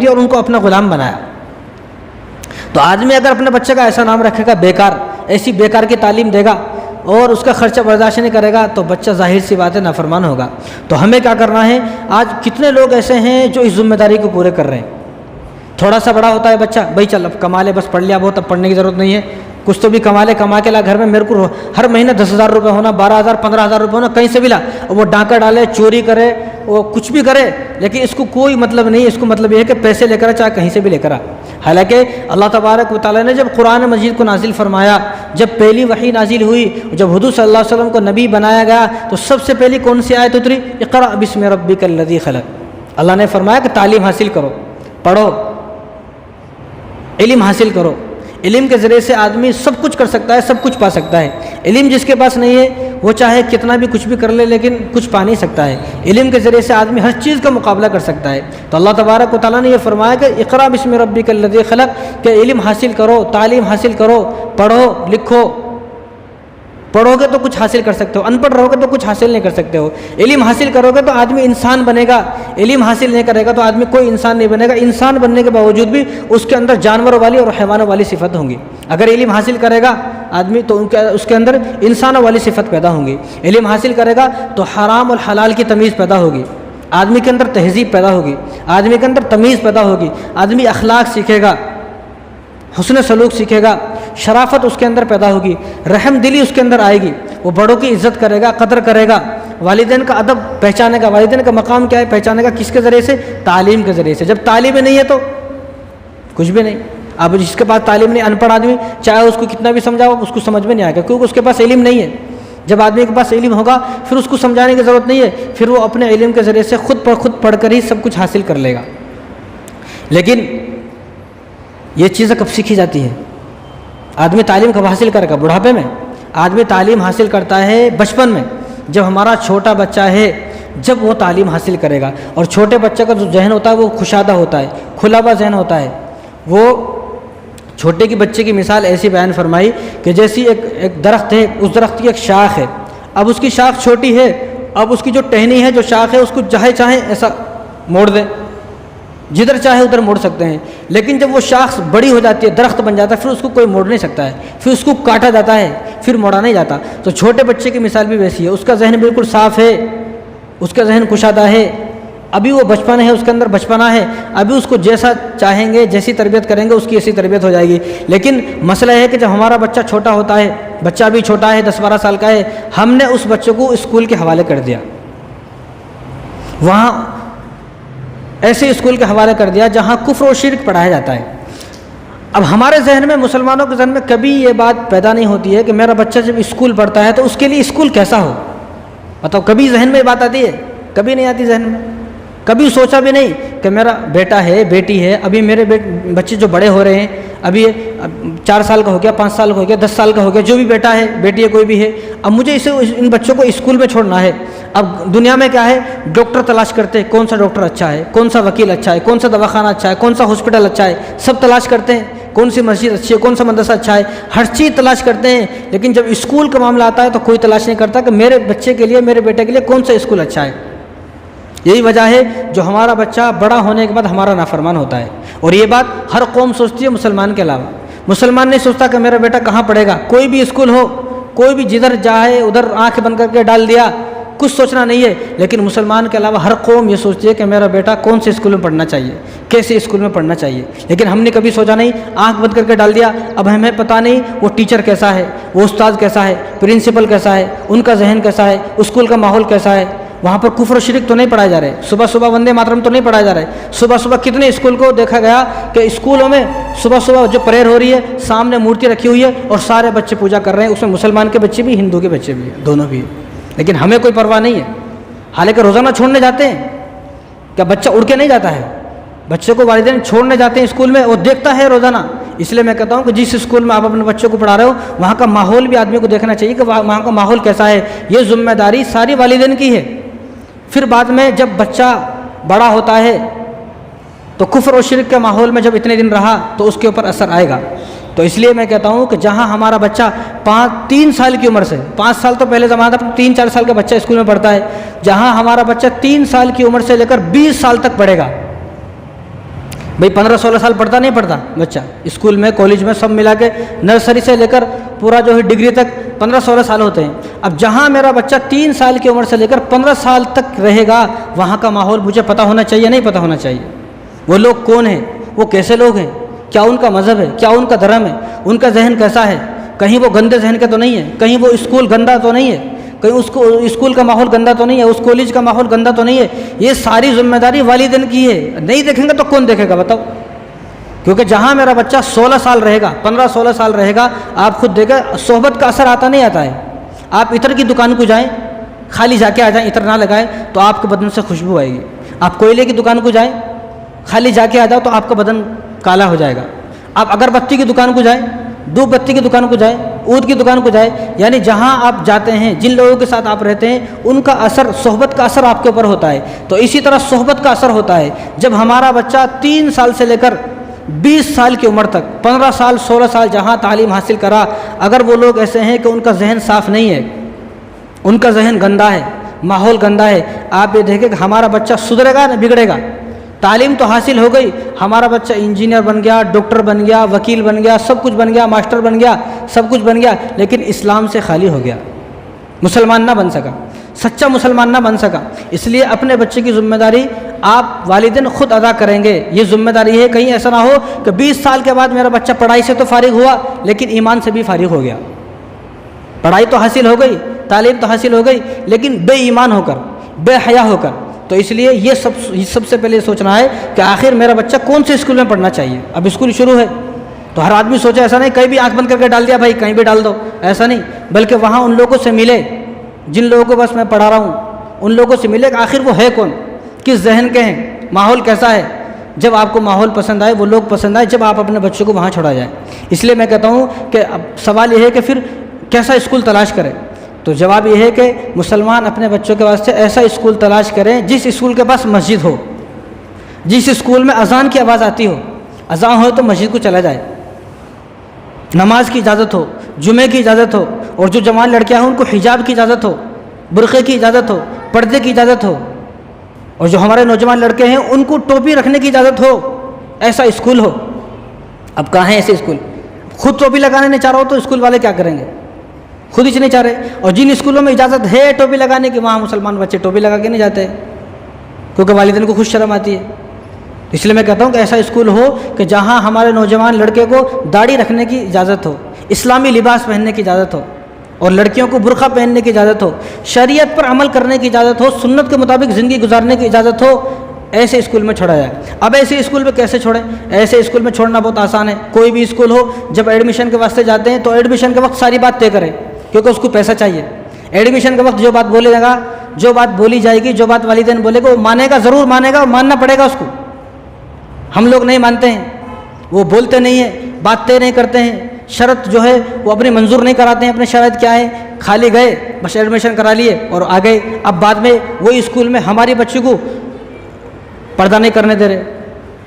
Speaker 1: اور ان کو اپنا غلام بنایا۔ تو آدمی اگر اپنے بچے کا ایسا نام رکھے گا بیکار، ایسی بیکار کی تعلیم دے گا اور اس کا خرچہ برداشت نہیں کرے گا تو بچہ ظاہر سی بات ہے نافرمان ہوگا۔ تو ہمیں کیا کرنا ہے؟ آج کتنے لوگ ایسے ہیں جو اس ذمہ داری کو پورے کر رہے ہیں۔ تھوڑا سا بڑا ہوتا ہے بچہ، بھائی چل اب کما لے، بس پڑھ لیا بہت، اب پڑھنے کی ضرورت نہیں ہے، کچھ تو بھی کما لے، کما کے لا گھر میں، میرے کو ہر مہینے 10,000 روپے ہونا، 12,000 15,000 روپے ہونا، کہیں سے بھی لا، وہ ڈاکہ ڈالے، چوری کرے، وہ کچھ بھی کرے، لیکن اس کو کوئی مطلب نہیں ہے، اس کو مطلب یہ ہے کہ پیسے لے کر آ، چاہے کہیں سے بھی لے کر آ۔ حالانکہ اللہ تبارک و تعالیٰ نے جب قرآن مجید کو نازل فرمایا، جب پہلی وحی نازل ہوئی، جب حضور صلی اللہ علیہ وسلم کو نبی بنایا گیا، تو سب سے پہلی کون سی آیت اتری؟ اقرأ بسم ربک الذی خلق۔ اللہ نے فرمایا کہ تعلیم حاصل کرو، پڑھو، علم حاصل کرو۔ علم کے ذریعے سے آدمی سب کچھ کر سکتا ہے، سب کچھ پا سکتا ہے۔ علم جس کے پاس نہیں ہے وہ چاہے کتنا بھی کچھ بھی کر لے لیکن کچھ پا نہیں سکتا ہے۔ علم کے ذریعے سے آدمی ہر چیز کا مقابلہ کر سکتا ہے۔ تو اللہ تبارک و تعالیٰ نے یہ فرمایا کہ اقرأ بسم ربک الذی خلق، کہ علم حاصل کرو، تعلیم حاصل کرو، پڑھو لکھو۔ پڑھو گے تو کچھ حاصل کر سکتے ہو، ان پڑھ رہو گے تو کچھ حاصل نہیں کر سکتے ہو۔ علم حاصل کرو گے تو آدمی انسان بنے گا، علم حاصل نہیں کرے گا تو آدمی کوئی انسان نہیں بنے گا۔ انسان بننے کے باوجود بھی اس کے اندر جانوروں والی اور حیوانوں والی صفت ہوں گی۔ اگر علم حاصل کرے گا آدمی تو اس کے اندر انسانوں والی صفت پیدا ہوں گی۔ علم حاصل کرے گا تو حرام اور حلال کی تمیز پیدا ہوگی، آدمی کے اندر تہذیب پیدا ہوگی، آدمی کے اندر تمیز پیدا ہوگی، آدمی اخلاق سیکھے گا، حسن سلوک سیکھے گا، شرافت اس کے اندر پیدا ہوگی، رحم دلی اس کے اندر آئے گی، وہ بڑوں کی عزت کرے گا، قدر کرے گا، والدین کا ادب پہچانے گا۔ والدین کا مقام کیا ہے پہچانے گا، کس کے ذریعے سے؟ تعلیم کے ذریعے سے۔ جب تعلیم نہیں ہے تو کچھ بھی نہیں۔ اب جس کے پاس تعلیم نہیں، ان پڑھ آدمی، چاہے اس کو کتنا بھی سمجھاؤ اس کو سمجھ میں نہیں آئے گا، کیونکہ اس کے پاس علم نہیں ہے۔ جب آدمی کے پاس علم ہوگا پھر اس کو سمجھانے کی ضرورت نہیں ہے، پھر وہ اپنے علم کے ذریعے سے خود پڑھ کر ہی سب کچھ حاصل کر لے گا۔ لیکن یہ چیزیں کب سیکھی جاتی ہیں؟ آدمی تعلیم کب حاصل کرے گا؟ بڑھاپے میں۔ آدمی تعلیم حاصل کرتا ہے بچپن میں، جب ہمارا چھوٹا بچہ ہے جب وہ تعلیم حاصل کرے گا۔ اور چھوٹے بچے کا جو ذہن ہوتا ہے وہ کشادہ ہوتا ہے، کھلا ہوا ذہن ہوتا ہے۔ وہ چھوٹے کی بچے کی مثال ایسی بیان فرمائی کہ جیسی ایک درخت ہے، اس درخت کی ایک شاخ ہے، اب اس کی شاخ چھوٹی ہے، اب اس کی جو ٹہنی ہے، جو شاخ ہے، اس کو جہاں چاہیں ایسا موڑ دیں، جدھر چاہے ادھر موڑ سکتے ہیں۔ لیکن جب وہ شاخ بڑی ہو جاتی ہے، درخت بن جاتا ہے، پھر اس کو کوئی موڑ نہیں سکتا ہے، پھر اس کو کاٹا جاتا ہے، پھر موڑا نہیں جاتا۔ تو چھوٹے بچے کی مثال بھی ویسی ہے، اس کا ذہن بالکل صاف ہے، اس کا ذہن کشادہ ہے، ابھی وہ بچپن ہے، اس کے اندر بچپنا ہے، ابھی اس کو جیسا چاہیں گے، جیسی تربیت کریں گے اس کی ایسی تربیت ہو جائے گی۔ لیکن مسئلہ ہے کہ جب ہمارا بچہ چھوٹا ہوتا ہے، بچہ بھی چھوٹا ہے، 10-12 سال کا ہے، ہم نے اس بچے کو اسکول کے حوالے کر دیا، وہاں ایسے اسکول کے حوالے کر دیا جہاں کفر و شرک پڑھایا جاتا ہے۔ اب ہمارے ذہن میں، مسلمانوں کے ذہن میں کبھی یہ بات پیدا نہیں ہوتی ہے کہ میرا بچہ جب اسکول پڑھتا ہے تو اس کے لیے اسکول کیسا ہو۔ بتاؤ، کبھی ذہن میں یہ بات آتی ہے؟ کبھی نہیں آتی ذہن میں۔ کبھی سوچا بھی نہیں کہ میرا بیٹا ہے، بیٹی ہے، ابھی میرے بچے جو بڑے ہو رہے ہیں، ابھی 4 سال کا ہو گیا، 5 سال کا ہو گیا، 10 سال کا ہو گیا، جو بھی بیٹا ہے، بیٹی ہے، کوئی بھی ہے، اب مجھے ان بچوں کو اسکول میں چھوڑنا ہے۔ اب دنیا میں کیا ہے، ڈاکٹر تلاش کرتے ہیں، کون سا ڈاکٹر اچھا ہے، کون سا وکیل اچھا ہے، کون سا دواخانہ اچھا ہے، کون سا ہاسپٹل اچھا ہے، سب تلاش کرتے ہیں، کون سی مسجد اچھی ہے، کون سا مدرسہ اچھا ہے، ہر چیز تلاش کرتے ہیں۔ لیکن جب اسکول کا معاملہ آتا ہے تو کوئی تلاش نہیں کرتا کہ میرے بچے کے لیے، میرے بیٹے کے لیے کون سا اسکول اچھا ہے۔ یہی وجہ ہے جو ہمارا بچہ بڑا ہونے کے بعد ہمارا نافرمان ہوتا ہے۔ اور یہ بات ہر قوم سوچتی ہے مسلمان کے علاوہ۔ مسلمان نہیں سوچتا کہ میرا بیٹا کہاں پڑھے گا، کوئی بھی اسکول ہو، کوئی بھی جدھر جائے ادھر آنکھ بند کر کے ڈال دیا، کچھ سوچنا نہیں ہے۔ لیکن مسلمان کے علاوہ ہر قوم یہ سوچتی ہے کہ میرا بیٹا کون سے اسکول میں پڑھنا چاہیے، کیسے اسکول میں پڑھنا چاہیے۔ لیکن ہم نے کبھی سوچا نہیں، آنکھ بند کر کے ڈال دیا۔ اب ہمیں پتہ نہیں وہ ٹیچر کیسا ہے، وہ استاد کیسا ہے، پرنسپل کیسا ہے، ان کا ذہن کیسا ہے، اسکول کا ماحول کیسا ہے۔ وہاں پر کفر و شرک تو نہیں پڑھائے جا رہے، صبح صبح وندے ماترم تو نہیں پڑھائے جا رہے۔ صبح صبح کتنے اسکول کو دیکھا گیا کہ اسکولوں میں صبح صبح جو پریئر ہو رہی ہے، سامنے مورتی رکھی ہوئی ہے اور سارے بچے پوجا کر رہے ہیں، اس میں مسلمان کے بچے بھی، ہندو کے بچے بھی ہیں، دونوں بھی ہیں۔ لیکن ہمیں کوئی پرواہ نہیں ہے، حالانکہ روزانہ چھوڑنے جاتے ہیں۔ کیا بچہ اڑ کے نہیں جاتا ہے؟ بچے کو والدین چھوڑنے جاتے ہیں اسکول میں، وہ دیکھتا ہے روزانہ۔ اس لیے میں کہتا ہوں کہ جس اسکول میں آپ اپنے بچوں کو پڑھا رہے ہو وہاں کا ماحول بھی آدمی کو دیکھنا چاہیے کہ وہاں کا ماحول کیسا ہے۔ یہ ذمہ داری ساری والدین کی ہے۔ پھر بعد میں جب بچہ بڑا ہوتا ہے تو کفر و شرک کے ماحول میں جب اتنے دن رہا تو اس کے اوپر اثر آئے گا۔ تو اس لیے میں کہتا ہوں کہ جہاں ہمارا بچہ 3 سال کی عمر سے، 5 سال تو پہلے زمانہ تھا، 3-4 سال کا بچہ اسکول میں پڑھتا ہے، جہاں ہمارا بچہ 3 سال کی عمر سے لے کر 20 سال تک پڑھے گا، بھئی 15-16 سال پڑھتا نہیں پڑھتا بچہ اسکول میں کالج میں سب ملا کے نرسری سے لے کر پورا جو ہے ڈگری تک 15-16 سال ہوتے ہیں. اب جہاں میرا بچہ 3 سال کی عمر سے لے کر 15 سال تک رہے گا وہاں کا ماحول مجھے پتہ ہونا چاہیے نہیں پتہ ہونا چاہیے. وہ لوگ کون ہیں, وہ کیسے لوگ ہیں, کیا ان کا مذہب ہے, کیا ان کا دھرم ہے, ان کا ذہن کیسا ہے, کہیں وہ گندے ذہن کے تو نہیں ہے, کہیں وہ اسکول گندا تو نہیں ہے, کہیں اس کو اسکول کا ماحول گندا تو نہیں ہے, اس کالج کا ماحول گندا تو نہیں ہے. یہ ساری ذمہ داری والدین کی ہے. نہیں دیکھیں گے تو کون دیکھے گا بتاؤ؟ کیونکہ جہاں میرا بچہ 16 سال رہے گا 15-16 سال رہے گا آپ خود دیکھیں صحبت کا اثر آتا نہیں آتا ہے. آپ عطر کی دکان کو جائیں, خالی جا کے آ جائیں, عطر نہ لگائیں تو آپ کے بدن سے خوشبو آئے گی. آپ کوئلے کی دکان کو جائیں, خالی جا کے آ جاؤ تو آپ کا بدن کالا ہو جائے گا. آپ اگربتی کی دکان کو جائیں, دھوپ بتی کی دکان کو جائیں, عود کی دکان کو جائیں, یعنی جہاں آپ جاتے ہیں جن لوگوں کے ساتھ آپ رہتے ہیں ان کا اثر, صحبت کا اثر آپ کے اوپر ہوتا ہے. تو اسی طرح صحبت کا اثر ہوتا ہے. جب ہمارا بچہ 3 سال سے لے کر 20 سال کی عمر تک 15 سال 16 سال جہاں تعلیم حاصل کرا, اگر وہ لوگ ایسے ہیں کہ ان کا ذہن صاف نہیں ہے, ان کا ذہن گندا ہے, ماحول گندا ہے, آپ یہ دیکھیں کہ ہمارا بچہ سدھرے گا نہ بگڑے گا. تعلیم تو حاصل ہو گئی, ہمارا بچہ انجینئر بن گیا, ڈاکٹر بن گیا, وکیل بن گیا, سب کچھ بن گیا, ماسٹر بن گیا, سب کچھ بن گیا, لیکن اسلام سے خالی ہو گیا, مسلمان نہ بن سکا, سچا مسلمان نہ بن سکا. اس لیے اپنے بچے کی ذمہ داری آپ والدین خود ادا کریں گے. یہ ذمہ داری ہے, کہیں ایسا نہ ہو کہ 20 سال کے بعد میرا بچہ پڑھائی سے تو فارغ ہوا لیکن ایمان سے بھی فارغ ہو گیا. پڑھائی تو حاصل ہو گئی, تعلیم تو حاصل ہو گئی, لیکن بے ایمان ہو کر, بے حیا ہو کر. تو اس لیے یہ سب سے پہلے سوچنا ہے کہ آخر میرا بچہ کون سے اسکول میں پڑھنا چاہیے. اب اسکول شروع ہے تو ہر آدمی سوچے, ایسا نہیں کہیں بھی آنکھ بند کر کے ڈال دیا بھائی کہیں بھی ڈال دو, ایسا نہیں, بلکہ وہاں ان لوگوں سے ملے جن لوگوں کو بس میں پڑھا رہا ہوں, ان لوگوں سے ملے کہ آخر وہ ہے کون, کس ذہن کے ہیں, ماحول کیسا ہے. جب آپ کو ماحول پسند آئے, وہ لوگ پسند آئے, جب آپ اپنے بچوں کو وہاں چھوڑا جائے. اس لیے میں کہتا ہوں کہ اب سوال یہ ہے کہ پھر کیسا اسکول تلاش کریں. تو جواب یہ ہے کہ مسلمان اپنے بچوں کے واسطے ایسا اسکول تلاش کریں جس اسکول کے پاس مسجد ہو, جس اسکول میں اذان کی آواز آتی ہو, اذان ہو تو مسجد کو چلا جائے, نماز کی اجازت ہو, جمعے کی اجازت ہو, اور جو جوان لڑکیاں ہیں ان کو حجاب کی اجازت ہو, برقعے کی اجازت ہو, پردے کی اجازت ہو, اور جو ہمارے نوجوان لڑکے ہیں ان کو ٹوپی رکھنے کی اجازت ہو, ایسا اسکول ہو. اب کہاں ہیں ایسے اسکول؟ خود ٹوپی لگانے نہیں چاہ رہا ہو تو اسکول والے کیا کریں گے؟ خود ہی نہیں چاہ رہے. اور جن اسکولوں میں اجازت ہے ٹوپی لگانے کی, وہاں مسلمان بچے ٹوپی لگا کے نہیں جاتے کیونکہ والدین کو خود شرم آتی ہے. اس لیے میں کہتا ہوں کہ ایسا اسکول ہو کہ جہاں ہمارے نوجوان لڑکے کو داڑھی رکھنے کی اجازت ہو, اسلامی لباس پہننے کی اجازت ہو, اور لڑکیوں کو برقع پہننے کی اجازت ہو, شریعت پر عمل کرنے کی اجازت ہو, سنت کے مطابق زندگی گزارنے کی اجازت ہو. ایسے اسکول میں چھوڑا جائے. اب ایسے اسکول میں کیسے چھوڑیں؟ ایسے اسکول میں چھوڑنا بہت آسان ہے. کوئی بھی اسکول ہو, جب ایڈمیشن کے واسطے جاتے ہیں تو ایڈمیشن کے وقت ساری بات طے کریں, کیونکہ اس کو پیسہ چاہیے. ایڈمیشن کے وقت جو بات بولے گا, جو بات بولی جائے گی, جو بات والدین بولے گا, وہ مانے گا, ضرور مانے گا, اور ماننا پڑے گا اس کو. ہم لوگ نہیں مانتے ہیں, وہ بولتے نہیں ہیں, بات طے نہیں کرتے ہیں, شرط جو ہے وہ اپنی منظور نہیں کراتے ہیں. اپنے شرط کیا ہے, خالی گئے بس ایڈمیشن کرا لیے اور آ گئے. اب بعد میں وہی اسکول میں ہماری بچی کو پردہ نہیں کرنے دے رہے,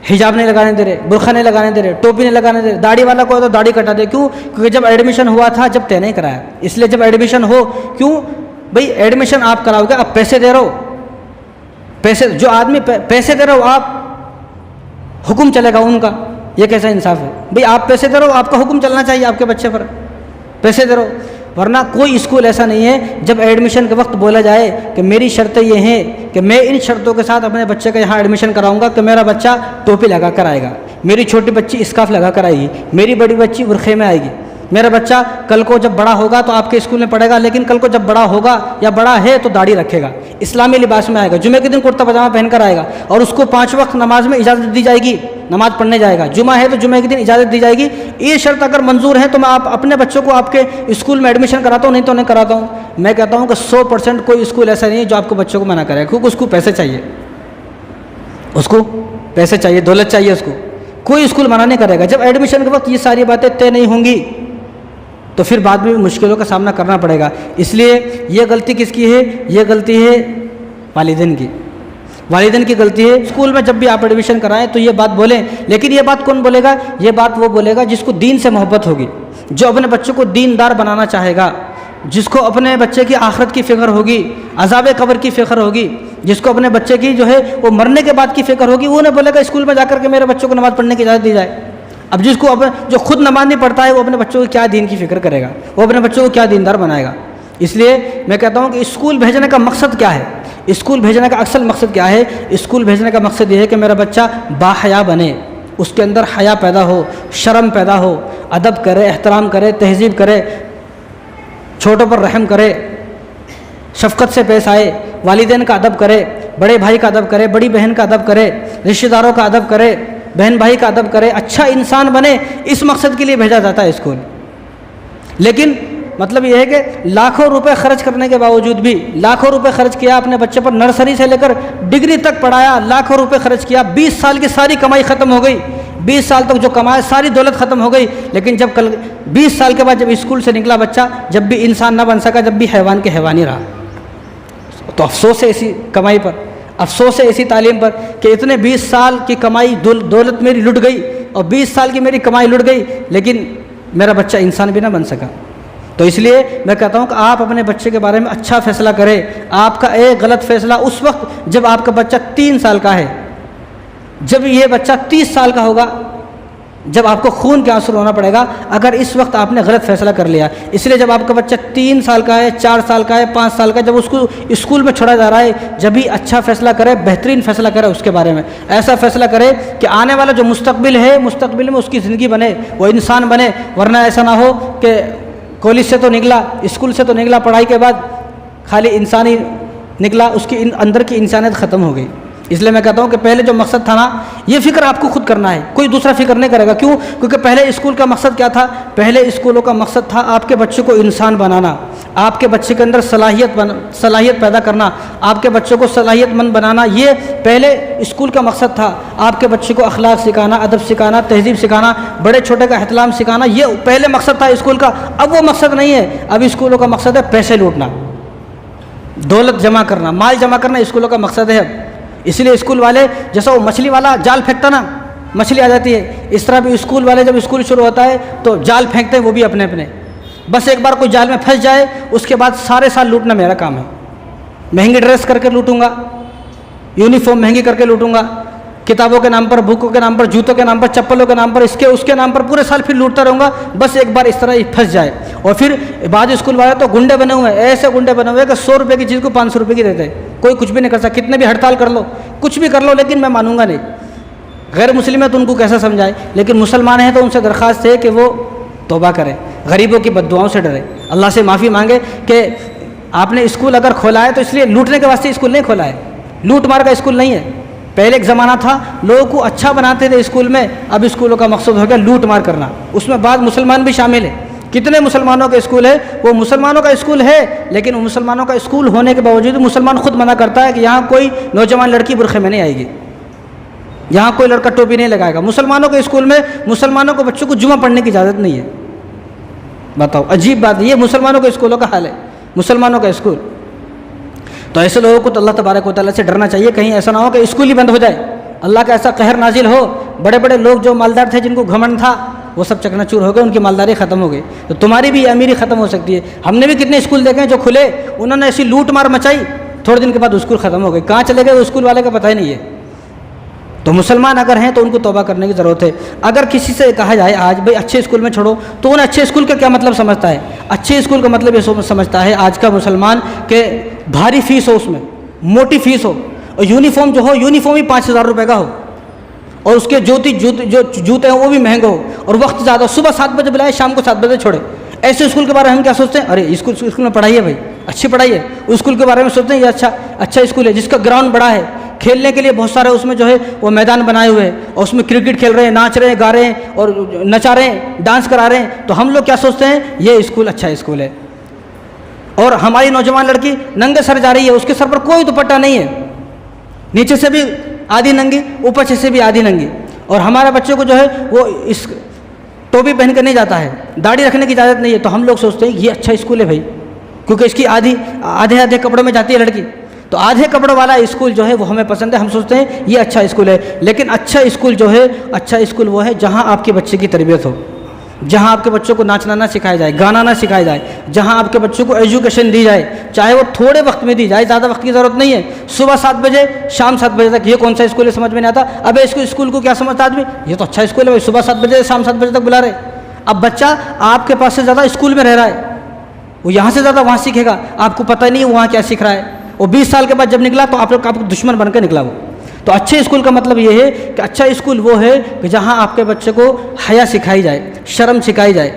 Speaker 1: حجاب نہیں لگانے دے رہے, برقع نہیں لگانے دے رہے, ٹوپی نہیں لگانے دے رہے. داڑھی والا کو تو داڑھی کٹا دے. کیوں؟ کیونکہ جب ایڈمیشن ہوا تھا جب طے نہیں کرایا. اس لیے جب ایڈمیشن ہو, کیوں بھئی ایڈمیشن آپ کراؤ گے, آپ پیسے دے رہے ہو, پیسے جو آدمی پیسے دے رہے ہو آپ, حکم چلے گا ان کا. یہ کیسا انصاف ہے بھئی؟ آپ پیسے دے رہے ہو, آپ کا حکم چلنا چاہیے آپ کے بچے پر, پیسے دے رہے ہو. ورنہ کوئی اسکول ایسا نہیں ہے جب ایڈمیشن کے وقت بولا جائے کہ میری شرطیں یہ ہیں کہ میں ان شرطوں کے ساتھ اپنے بچے کا یہاں ایڈمیشن کراؤں گا کہ میرا بچہ ٹوپی لگا کر آئے گا, میری چھوٹی بچی اسکارف لگا کر آئے گی, میری بڑی بچی برقعے میں آئے گی, میرا بچہ کل کو جب بڑا ہوگا تو آپ کے اسکول میں پڑھے گا, لیکن کل کو جب بڑا ہوگا یا بڑا ہے تو داڑھی رکھے گا, اسلامی لباس میں آئے گا, جمعے کے دن کرتا پاجامہ پہن کر آئے گا, اور اس کو 5 وقت نماز میں اجازت دی جائے گی, نماز پڑھنے جائے گا. جمعہ ہے تو جمعے کے دن اجازت دی جائے گی. یہ شرط اگر منظور ہے تو میں آپ اپنے بچوں کو آپ کے اسکول میں ایڈمیشن کراتا ہوں, نہیں تو نہیں کراتا ہوں. میں کہتا ہوں کہ 100% کوئی اسکول ایسا نہیں ہے جو آپ کو بچوں کو منع کرے, کیونکہ اس کو پیسے چاہیے, اس کو پیسے چاہیے, دولت چاہیے اس کو. کوئی اسکول منع نہیں کرے گا. جب ایڈمیشن کے وقت یہ ساری باتیں طے نہیں ہوں گی تو پھر بعد میں مشکلوں کا سامنا کرنا پڑے گا. اس لیے یہ غلطی کس کی ہے؟ یہ غلطی ہے والدین کی. والدین کی غلطی ہے. اسکول میں جب بھی آپ ایڈمیشن کرائیں تو یہ بات بولیں, لیکن یہ بات کون بولے گا؟ یہ بات وہ بولے گا جس کو دین سے محبت ہوگی, جو اپنے بچوں کو دیندار بنانا چاہے گا, جس کو اپنے بچے کی آخرت کی فکر ہوگی، عذاب قبر کی فکر ہوگی، جس کو اپنے بچے کی جو ہے وہ مرنے کے بعد کی فکر ہوگی، وہ نہ بولے گا اسکول میں جا کر کے میرے بچوں کو نماز پڑھنے کی اجازت دی جائے۔ اب جس کو جو خود نماز نہیں پڑھتا ہے وہ اپنے بچوں کو کیا دین کی فکر کرے گا، وہ اپنے بچوں کو کیا دیندار بنائے گا؟ اس لیے میں کہتا ہوں کہ اسکول بھیجنے کا مقصد کیا ہے؟ اسکول بھیجنے کا اصل مقصد کیا ہے؟ اسکول بھیجنے کا مقصد یہ ہے کہ میرا بچہ باحیا بنے، اس کے اندر حیا پیدا ہو، شرم پیدا ہو، ادب کرے، احترام کرے، تہذیب کرے، چھوٹوں پر رحم کرے، شفقت سے پیش آئے، والدین کا ادب کرے، بڑے بھائی کا ادب کرے، بڑی بہن کا ادب کرے، رشتہ داروں کا ادب کرے، بہن بھائی کا ادب کرے، اچھا انسان بنے، اس مقصد کے لیے بھیجا جاتا ہے اسکول۔ لیکن مطلب یہ ہے کہ لاکھوں روپے خرچ کرنے کے باوجود بھی، لاکھوں روپے خرچ کیا اپنے بچے پر، نرسری سے لے کر ڈگری تک پڑھایا، لاکھوں روپے خرچ کیا، 20 سال کی ساری کمائی ختم ہو گئی، 20 سال تک جو کمایا ساری دولت ختم ہو گئی، لیکن جب 20 سال کے بعد جب اسکول سے نکلا بچہ، جب بھی انسان نہ بن سکا، جب بھی حیوان کے حیوان ہی رہا، تو افسوس ہے ایسی کمائی پر، افسوس ہے ایسی تعلیم پر کہ اتنے 20 سال کی کمائی دولت میری لٹ گئی، اور 20 سال کی میری کمائی لٹ گئی، لیکن میرا بچہ انسان بھی نہ بن سکا۔ تو اس لیے میں کہتا ہوں کہ آپ اپنے بچے کے بارے میں اچھا فیصلہ کریں۔ آپ کا ایک غلط فیصلہ اس وقت جب آپ کا بچہ 3 سال کا ہے، جب یہ بچہ 30 سال کا ہوگا، جب آپ کو خون کے آنسو رونا پڑے گا اگر اس وقت آپ نے غلط فیصلہ کر لیا۔ اس لیے جب آپ کا بچہ 3 سال کا ہے، 4 سال کا ہے، 5 سال کا ہے، جب اس کو اسکول میں چھوڑا جا رہا ہے، جب بھی اچھا فیصلہ کرے، بہترین فیصلہ کرے اس کے بارے میں، ایسا فیصلہ کرے کہ آنے والا جو مستقبل ہے، مستقبل میں اس کی زندگی بنے، وہ انسان بنے، ورنہ ایسا نہ ہو کہ کالج سے تو نکلا، اسکول سے تو نکلا، پڑھائی کے بعد خالی انسان ہی نکلا، اس کی اندر کی انسانیت ختم ہو گئی۔ اس لیے میں کہتا ہوں کہ پہلے جو مقصد تھا نا، یہ فکر آپ کو خود کرنا ہے، کوئی دوسرا فکر نہیں کرے گا۔ کیوں؟ کیونکہ پہلے اسکول کا مقصد کیا تھا؟ پہلے اسکولوں کا مقصد تھا آپ کے بچے کو انسان بنانا، آپ کے بچے کے اندر صلاحیت پیدا کرنا، آپ کے بچے کو صلاحیت مند بنانا، یہ پہلے اسکول کا مقصد تھا۔ آپ کے بچے کو اخلاق سکھانا، ادب سکھانا، تہذیب سکھانا، بڑے چھوٹے کا احترام سکھانا، یہ پہلے مقصد تھا اسکول کا۔ اب وہ مقصد نہیں ہے، اب اسکولوں کا مقصد ہے پیسے لوٹنا، دولت جمع کرنا، مال جمع کرنا اسکولوں کا مقصد ہے اب۔ اس لیے اسکول والے، جیسا وہ مچھلی والا جال پھینکتا نا، مچھلی آ جاتی ہے، اس طرح بھی اسکول والے جب اسکول شروع ہوتا ہے تو جال پھینکتے ہیں وہ بھی اپنے اپنے، بس ایک بار کوئی جال میں پھنس جائے اس کے بعد سارے سال لوٹنا میرا کام ہے۔ مہنگی ڈریس کر کے لوٹوں گا، یونیفارم مہنگی کر کے لوٹوں گا، کتابوں کے نام پر، بکوں کے نام پر، جوتوں کے نام پر، چپلوں کے نام پر، اس کے نام پر پورے سال پھر لوٹتا رہوں گا، بس ایک بار اس طرح ہی پھنس جائے۔ اور پھر بعض اسکول والے تو گنڈے بنے ہوئے ہیں، ایسے گنڈے بنے ہوئے ہیں کہ 100 روپے کی چیز کو 500 روپے کی دیتے ہیں، کوئی کچھ بھی نہیں کر سکتا، کتنے بھی ہڑتال کر لو، کچھ بھی کر لو، لیکن میں مانوں گا نہیں۔ غیر مسلم ہے تو ان کو کیسا سمجھائے، لیکن مسلمان ہیں تو ان سے درخواست ہے کہ وہ توبہ کرے، غریبوں کی بد دعاؤں سے ڈرے، اللہ سے معافی مانگے کہ آپ نے اسکول اگر کھولا ہے تو اس لیے لوٹنے کے واسطے اسکول نہیں کھولا ہے، لوٹ مار کا اسکول نہیں ہے۔ پہلے ایک زمانہ تھا لوگوں کو اچھا بناتے تھے اسکول میں، اب اسکولوں کا مقصد ہو گیا لوٹ مار کرنا، اس میں بعض مسلمان بھی شامل ہیں۔ کتنے مسلمانوں کا اسکول ہے، وہ مسلمانوں کا اسکول ہے، لیکن مسلمانوں کا اسکول ہونے کے باوجود مسلمان خود منع کرتا ہے کہ یہاں کوئی نوجوان لڑکی برقعے میں نہیں آئے گی، یہاں کوئی لڑکا ٹوپی نہیں لگائے گا۔ مسلمانوں کے اسکول میں مسلمانوں کو بچوں کو جمعہ پڑھنے کی اجازت نہیں ہے۔ بتاؤ، عجیب بات، یہ مسلمانوں کے اسکولوں کا حال ہے، مسلمانوں کا اسکول۔ تو ایسے لوگوں کو تو اللہ تبارک و تعالیٰ سے ڈرنا چاہیے، کہیں ایسا نہ ہو کہ اسکول ہی بند ہو جائے، اللہ کا ایسا قہر نازل ہو، بڑے بڑے لوگ جو مالدار تھے، جن کو گھمنڈ تھا، وہ سب چکنا چور ہو گئے، ان کی مالداری ختم ہو گئی، تو تمہاری بھی امیری ختم ہو سکتی ہے۔ ہم نے بھی کتنے اسکول دیکھے ہیں جو کھلے، انہوں نے ایسی لوٹ مار مچائی، تھوڑے دن کے بعد اسکول ختم ہو گئے، کہاں چلے گئے وہ اسکول والے کا پتہ ہی نہیں ہے۔ تو مسلمان اگر ہیں تو ان کو توبہ کرنے کی ضرورت ہے۔ اگر کسی سے کہا جائے آج بھائی اچھے اسکول میں چھوڑو، تو انہیں اچھے اسکول کا کیا مطلب سمجھتا ہے؟ اچھے اسکول کا مطلب یہ سمجھتا ہے آج کا مسلمان کہ بھاری فیس ہو، اس میں موٹی فیس ہو، اور یونیفارم جو ہو، یونیفارم ہی 5000 روپے کا ہو، اور اس کے جو جوتے ہیں وہ بھی مہنگے ہو، اور وقت زیادہ، صبح 7 بجے بلائے، شام کو 7 بجے چھوڑے۔ ایسے اسکول کے بارے میں ہم کیا سوچتے ہیں؟ ارے اسکول میں پڑھائی ہے بھائی، اچھی پڑھائی ہے، اس اسکول کے بارے میں سوچتے ہیں یہ اچھا اسکول ہے، جس کا گراؤنڈ بڑا ہے، کھیلنے کے لیے بہت سارے اس میں جو ہے وہ میدان بنائے ہوئے ہیں، اور اس میں کرکٹ کھیل رہے ہیں، ناچ رہے ہیں، گا رہے ہیں، اور نچا رہے ہیں، ڈانس کرا رہے ہیں، تو ہم لوگ کیا سوچتے ہیں؟ یہ اسکول اچھا اسکول ہے۔ اور ہماری نوجوان لڑکی ننگے سر جا رہی ہے، اس کے سر پر کوئی دوپٹہ نہیں ہے، نیچے سے بھی آدھی ننگی، اوپر سے بھی آدھی ننگی، اور ہمارے بچے کو جو ہے وہ اس ٹوپی پہن کر نہیں جاتا ہے، داڑھی رکھنے کی اجازت نہیں ہے، تو ہم لوگ سوچتے ہیں یہ اچھا اسکول ہے بھائی، کیونکہ اس کی آدھے کپڑوں میں جاتی ہے لڑکی، تو آدھے کپڑوں والا اسکول جو ہے وہ ہمیں پسند ہے، ہم سوچتے ہیں یہ اچھا اسکول ہے۔ لیکن اچھا اسکول جو ہے، اچھا اسکول وہ ہے جہاں آپ کے بچے کی تربیت ہو، جہاں آپ کے بچوں کو ناچنا نہ سکھایا جائے، گانا نہ سکھایا جائے، جہاں آپ کے بچوں کو ایجوکیشن دی جائے، چاہے وہ تھوڑے وقت میں دی جائے، زیادہ وقت کی ضرورت نہیں ہے، صبح 7 بجے شام 7 بجے تک۔ یہ کون سا اسکول ہے سمجھ میں نہیں آتا، اب اس کو اسکول کو کیا سمجھتا آدمی، یہ تو اچھا اسکول ہے بھائی، صبح 7 بجے شام 7 بجے تک بلا رہے۔ اب بچہ آپ کے پاس سے زیادہ اسکول میں رہ رہا ہے، وہ یہاں سے زیادہ وہاں سیکھے گا، آپ کو پتہ نہیں ہے وہاں کیا سیکھ رہا ہے۔ وہ 20 سال کے بعد جب نکلا تو آپ کو دشمن بن کے نکلا وہ۔ تو اچھے اسکول کا مطلب یہ ہے کہ اچھا اسکول وہ ہے کہ جہاں آپ کے بچے کو حیا سکھائی جائے، شرم سکھائی جائے،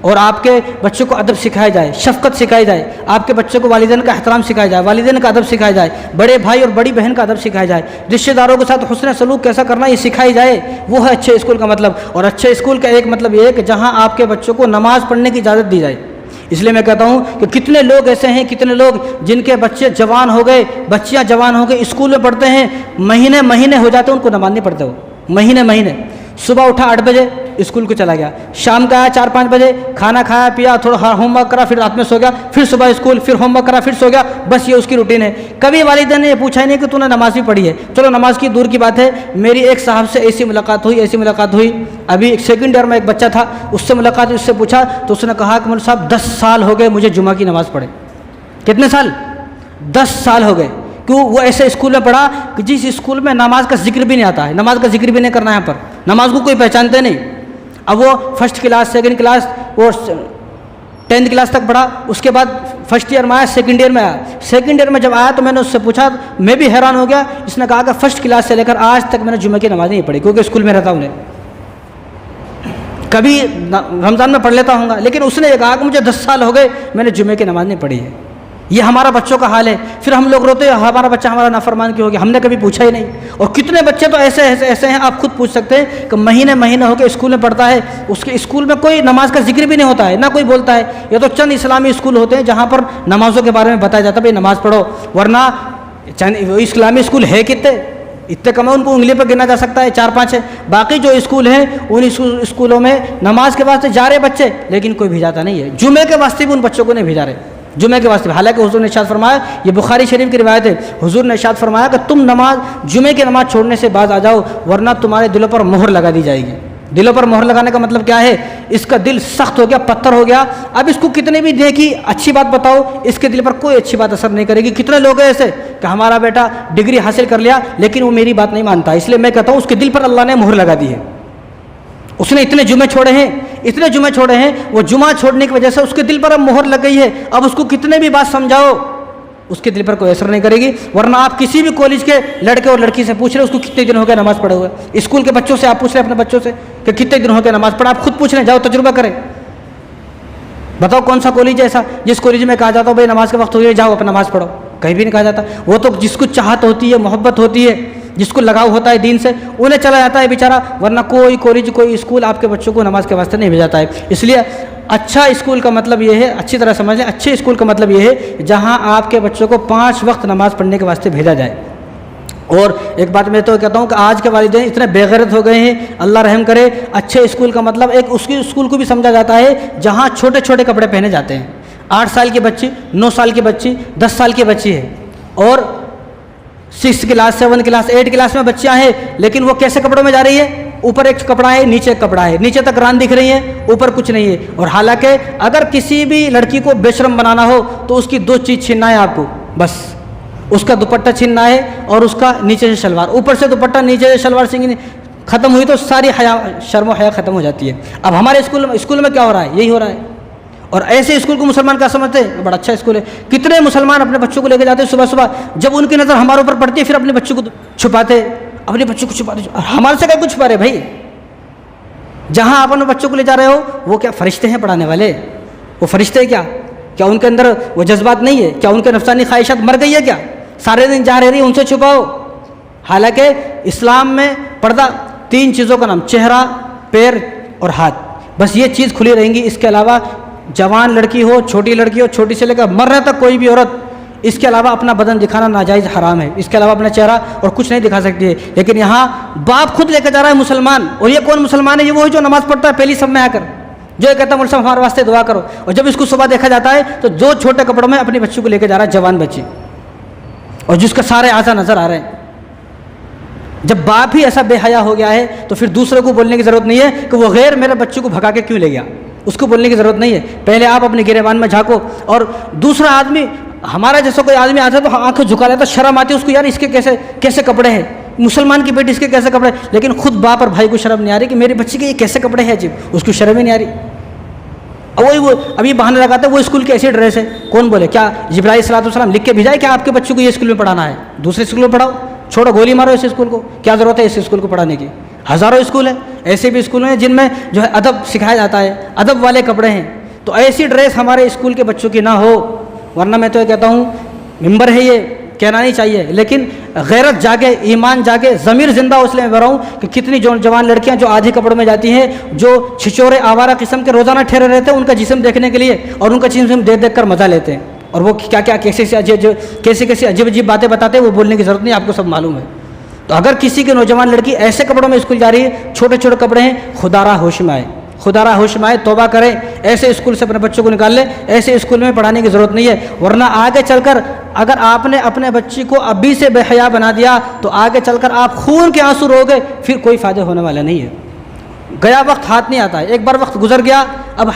Speaker 1: اور آپ کے بچوں کو ادب سکھایا جائے، شفقت سکھائی جائے، آپ کے بچے کو والدین کا احترام سکھایا جائے، والدین کا ادب سکھایا جائے، بڑے بھائی اور بڑی بہن کا ادب سکھایا جائے، رشتہ داروں کے ساتھ حسن سلوک کیسا کرنا یہ سکھائی جائے، وہ ہے اچھے اسکول کا مطلب۔ اور اچھے اسکول کا ایک مطلب یہ ہے کہ جہاں آپ کے بچوں کو نماز پڑھنے کی اجازت دی جائے۔ اس لیے میں کہتا ہوں کہ کتنے لوگ ایسے ہیں، کتنے لوگ جن کے بچے جوان ہو گئے، بچیاں جوان ہو گئے، اسکول میں پڑھتے ہیں، مہینے مہینے ہو جاتے ہیں ان کو نماز نہیں پڑھتے، وہ مہینے مہینے۔ صبح اٹھا 8 بجے اسکول کو چلا گیا، شام کا آیا 4-5 بجے، کھانا کھایا پیا، تھوڑا ہوم ورک کرا، پھر رات میں سو گیا، پھر صبح اسکول، پھر ہوم ورک کرا، پھر سو گیا، بس یہ اس کی روٹین ہے۔ کبھی والدین نے یہ پوچھا ہی نہیں کہ تو نے نماز بھی پڑھی ہے۔ چلو نماز کی دور کی بات ہے، میری ایک صاحب سے ایسی ملاقات ہوئی، ابھی ایک سیکنڈ ایئر میں ایک بچہ تھا، اس سے ملاقات ہوئی، اس سے پوچھا تو اس نے کہا کہ مولوی صاحب 10 سال ہو گئے مجھے جمعہ کی نماز پڑھے۔ کتنے سال؟ 10 سال ہو گئے۔ کیوں؟ وہ ایسے اسکول میں پڑھا کہ جس اسکول میں نماز کا ذکر بھی نہیں آتا ہے، نماز کا ذکر بھی نہیں کرنا ہے، یہاں پر نماز کو کوئی پہچانتے نہیں۔ اب وہ فرسٹ کلاس، سیکنڈ کلاس اور 10th کلاس تک پڑھا، اس کے بعد فرسٹ ایئر میں آیا، سیکنڈ ایئر میں آیا۔ سیکنڈ ایئر میں جب آیا تو میں نے اس سے پوچھا، میں بھی حیران ہو گیا، اس نے کہا کہ فرسٹ کلاس سے لے کر آج تک میں نے جمعہ کی نماز نہیں پڑھی، کیونکہ اسکول میں رہتا ہوں، کبھی رمضان میں پڑھ لیتا ہوں گا، لیکن اس نے یہ کہا کہ مجھے 10 سال ہو گئے میں نے جمعے کی نماز نہیں پڑھی ہے۔ یہ ہمارا بچوں کا حال ہے۔ پھر ہم لوگ روتے ہیں ہمارا بچہ ہمارا نافرمان کیوں ہو گیا، ہم نے کبھی پوچھا ہی نہیں۔ اور کتنے بچے تو ایسے ہیں، آپ خود پوچھ سکتے ہیں کہ مہینے مہینے ہو کے اسکول میں پڑھتا ہے، اس کے اسکول میں کوئی نماز کا ذکر بھی نہیں ہوتا ہے، نہ کوئی بولتا ہے۔ یہ تو چند اسلامی اسکول ہوتے ہیں جہاں پر نمازوں کے بارے میں بتایا جاتا ہے بھائی نماز پڑھو، ورنہ اسلامی اسکول ہے کتنے، اتنے کم ہے، ان کو انگلی پہ گنا جا سکتا ہے، 4-5 ہے۔ باقی جو اسکول ہیں ان اسکولوں میں نماز کے واسطے جا رہے بچے، لیکن کوئی بھیجاتا نہیں ہے، جمعے کے واسطے بھی ان بچوں کو نہیں بھیجا رہے، جمعے کے واسطے۔ حالانکہ حضور نے ارشاد فرمایا، یہ بخاری شریف کی روایت ہے، حضور نے ارشاد فرمایا کہ تم جمعے کی نماز چھوڑنے سے باز آ جاؤ، ورنہ تمہارے دلوں پر مہر لگا دی جائے گی۔ دلوں پر مہر لگانے کا مطلب کیا ہے؟ اس کا دل سخت ہو گیا، پتھر ہو گیا، اب اس کو کتنے بھی دیکھی اچھی بات بتاؤ، اس کے دل پر کوئی اچھی بات اثر نہیں کرے گی۔ کتنے لوگ ہیں ایسے کہ ہمارا بیٹا ڈگری حاصل کر لیا لیکن وہ میری بات نہیں مانتا، اس لیے میں کہتا ہوں اس کے دل پر اللہ نے مہر لگا دی ہے۔ اس نے اتنے جمعے چھوڑے ہیں، وہ جمعہ چھوڑنے کی وجہ سے اس کے دل پر اب مہر لگ گئی ہے، اب اس کو کتنے بھی بات سمجھاؤ اس کے دل پر کوئی اثر نہیں کرے گی۔ ورنہ آپ کسی بھی کالج کے لڑکے اور لڑکی سے پوچھ رہے اس کو کتنے دن ہو گئے نماز پڑھے ہوئے، اسکول کے بچوں سے آپ پوچھ رہے اپنے بچوں سے کہ کتنے دن ہو گئے نماز پڑھا، آپ خود پوچھ رہے ہیں، جاؤ تجربہ کریں، بتاؤ کون سا کالج ہے ایسا جس کالج میں کہا جاتا ہو بھائی نماز کے وقت ہو گیا جاؤ اپنا نماز پڑھو، کہیں بھی نہیں کہا جاتا۔ وہ تو جس کو چاہت ہوتی ہے، محبت ہوتی ہے، جس کو لگاؤ ہوتا ہے دین سے، انہیں چلا جاتا ہے بیچارہ، ورنہ کوئی کالج کوئی اسکول آپ کے بچوں کو نماز کے واسطے نہیں بھیجاتا ہے۔ اس لیے اچھا اسکول کا مطلب یہ ہے، اچھی طرح سمجھ لیں، اچھے اسکول کا مطلب یہ ہے جہاں آپ کے بچوں کو 5 وقت نماز پڑھنے کے واسطے بھیجا جائے۔ اور ایک بات میں تو کہتا ہوں کہ آج کے والدین اتنے بے غیرت ہو گئے ہیں، اللہ رحم کرے۔ اچھے اسکول کا مطلب ایک اس کی اسکول کو بھی سمجھا جاتا ہے جہاں چھوٹے چھوٹے کپڑے پہنے جاتے ہیں۔ 8 سال کی بچی، 9 سال کی بچی، 10 سال کی بچی ہے، اور 6 کلاس 7 کلاس 8 کلاس میں بچیاں ہیں، لیکن وہ کیسے کپڑوں میں جا رہی ہے؟ اوپر ایک کپڑا ہے، نیچے ایک کپڑا ہے، نیچے تک ران دکھ رہی ہے، اوپر کچھ نہیں ہے۔ اور حالانکہ اگر کسی بھی لڑکی کو بے شرم بنانا ہو تو اس کی 2 چیز چھیننا ہے آپ کو، بس اس کا دوپٹہ چھیننا ہے اور اس کا نیچے سے شلوار، اوپر سے دوپٹہ نیچے سے شلوار ختم ہوئی تو ساری شرم و حیا ختم ہو جاتی ہے۔ اب ہمارے اسکول میں کیا ہو رہا ہے؟ یہی ہو رہا ہے۔ اور ایسے اسکول کو مسلمان کیا سمجھتے ہیں؟ بڑا اچھا اسکول ہے۔ کتنے مسلمان اپنے بچوں کو لے کے جاتے ہیں صبح صبح، جب ان کی نظر ہمارے اوپر پڑتی ہے پھر اپنے بچوں کو چھپاتے، ہمارے سے کیا کچھ چھپا رہے بھائی؟ جہاں آپ اپنے بچوں کو لے جا رہے ہو وہ کیا فرشتے ہیں پڑھانے والے؟ وہ فرشتے ہیں کیا ان کے اندر وہ جذبات نہیں ہے؟ کیا ان کے نفسانی خواہشات مر گئی ہے کیا؟ سارے دن جا رہی ان سے چھپاؤ۔ حالانکہ اسلام میں پردہ 3 چیزوں کا نام، چہرہ، پیر اور ہاتھ، بس یہ چیز کھلی رہیں گی۔ اس کے علاوہ جوان لڑکی ہو، چھوٹی لڑکی ہو، چھوٹی سے لے کر مرنے تک کوئی بھی عورت اس کے علاوہ اپنا بدن دکھانا ناجائز حرام ہے، اس کے علاوہ اپنا چہرہ اور کچھ نہیں دکھا سکتی ہے۔ لیکن یہاں باپ خود لے کے جا رہا ہے مسلمان، اور یہ کون مسلمان ہے؟ یہ وہی جو نماز پڑھتا ہے پہلی صف میں آ کر، جو یہ کہتا ہے مولوی صاحب ہمارے واسطے دعا کرو، اور جب اس کو صبح دیکھا جاتا ہے تو 2 چھوٹے کپڑوں میں اپنی بچی کو لے کے جا رہا ہے، جوان بچی، اور جس کے سارے اعضاء نظر آ رہے ہیں۔ جب باپ ہی ایسا بے حیا ہو گیا ہے تو پھر دوسرے کو بولنے کی ضرورت نہیں ہے کہ وہ غیر میرے بچے کو بھگا کے کیوں لے گیا، اس کو بولنے کی ضرورت نہیں ہے. پہلے آپ اپنے گریبان میں جھانکو. اور دوسرا آدمی، ہمارا جیسا کوئی آدمی آتا ہے تو آنکھیں جھکا لیتا ہے، شرم آتی ہے اس کو، یار اس کے کیسے کپڑے ہیں، مسلمان کی بیٹی اس کے کیسے کپڑے، لیکن خود باپ اور بھائی کو شرم نہیں آ رہی کہ میرے بچے کے یہ کیسے کپڑے ہیں عجیب، اس کو شرم ہی نہیں آ رہی. وہ ابھی بہانے لگاتا ہے وہ اسکول کی ایسی ڈریس ہے. کون بولے؟ کیا جبرائیل صلی اللہ علیہ وسلم لکھ کے بھیجائے کہ آپ کے بچوں کو یہ اسکول میں پڑھانا ہے؟ دوسرے اسکول میں پڑھاؤ، چھوڑو، گولی مارو اس اسکول کو. کیا ضرورت ہے اس اسکول کو پڑھانے کی؟ ہزاروں اسکول ہیں، ایسے بھی اسکول ہیں جن میں جو ہے ادب سکھایا جاتا ہے، ادب والے کپڑے ہیں. تو ایسی ڈریس ہمارے اسکول کے بچوں کی نہ ہو. ورنہ میں تو یہ کہتا ہوں، ممبر ہے یہ، کہنا نہیں چاہیے، لیکن غیرت جاگے، ایمان جاگے، ضمیر زندہ. اس لیے میں بول رہا ہوں کہ کتنی جوان لڑکیاں جو آدھی کپڑوں میں جاتی ہیں، جو چھچورے آوارہ قسم کے روزانہ ٹھہرے رہتے ہیں ان کا جسم دیکھنے کے لیے، اور ان کا جسم دیکھ کر مزہ لیتے ہیں، اور وہ کیا کیسے عجیب باتیں بتاتے ہیں، وہ بولنے کی ضرورت نہیں، آپ کو سب معلوم ہے. تو اگر کسی کی نوجوان لڑکی ایسے کپڑوں میں اسکول جا رہی ہے، چھوٹے چھوٹے کپڑے ہیں، خدا را ہوش میں آئے، خدا را ہوش میں آئے، توبہ کریں، ایسے اسکول سے اپنے بچوں کو نکال لیں. ایسے اسکول میں پڑھانے کی ضرورت نہیں ہے. ورنہ آگے چل کر اگر آپ نے اپنے بچی کو ابھی سے بے حیا بنا دیا تو آگے چل کر آپ خون کے آنسو رو گے، پھر کوئی فائدہ ہونے والا نہیں ہے. گیا وقت ہاتھ نہیں آتا ہے، ایک بار وقت گزر گیا، اب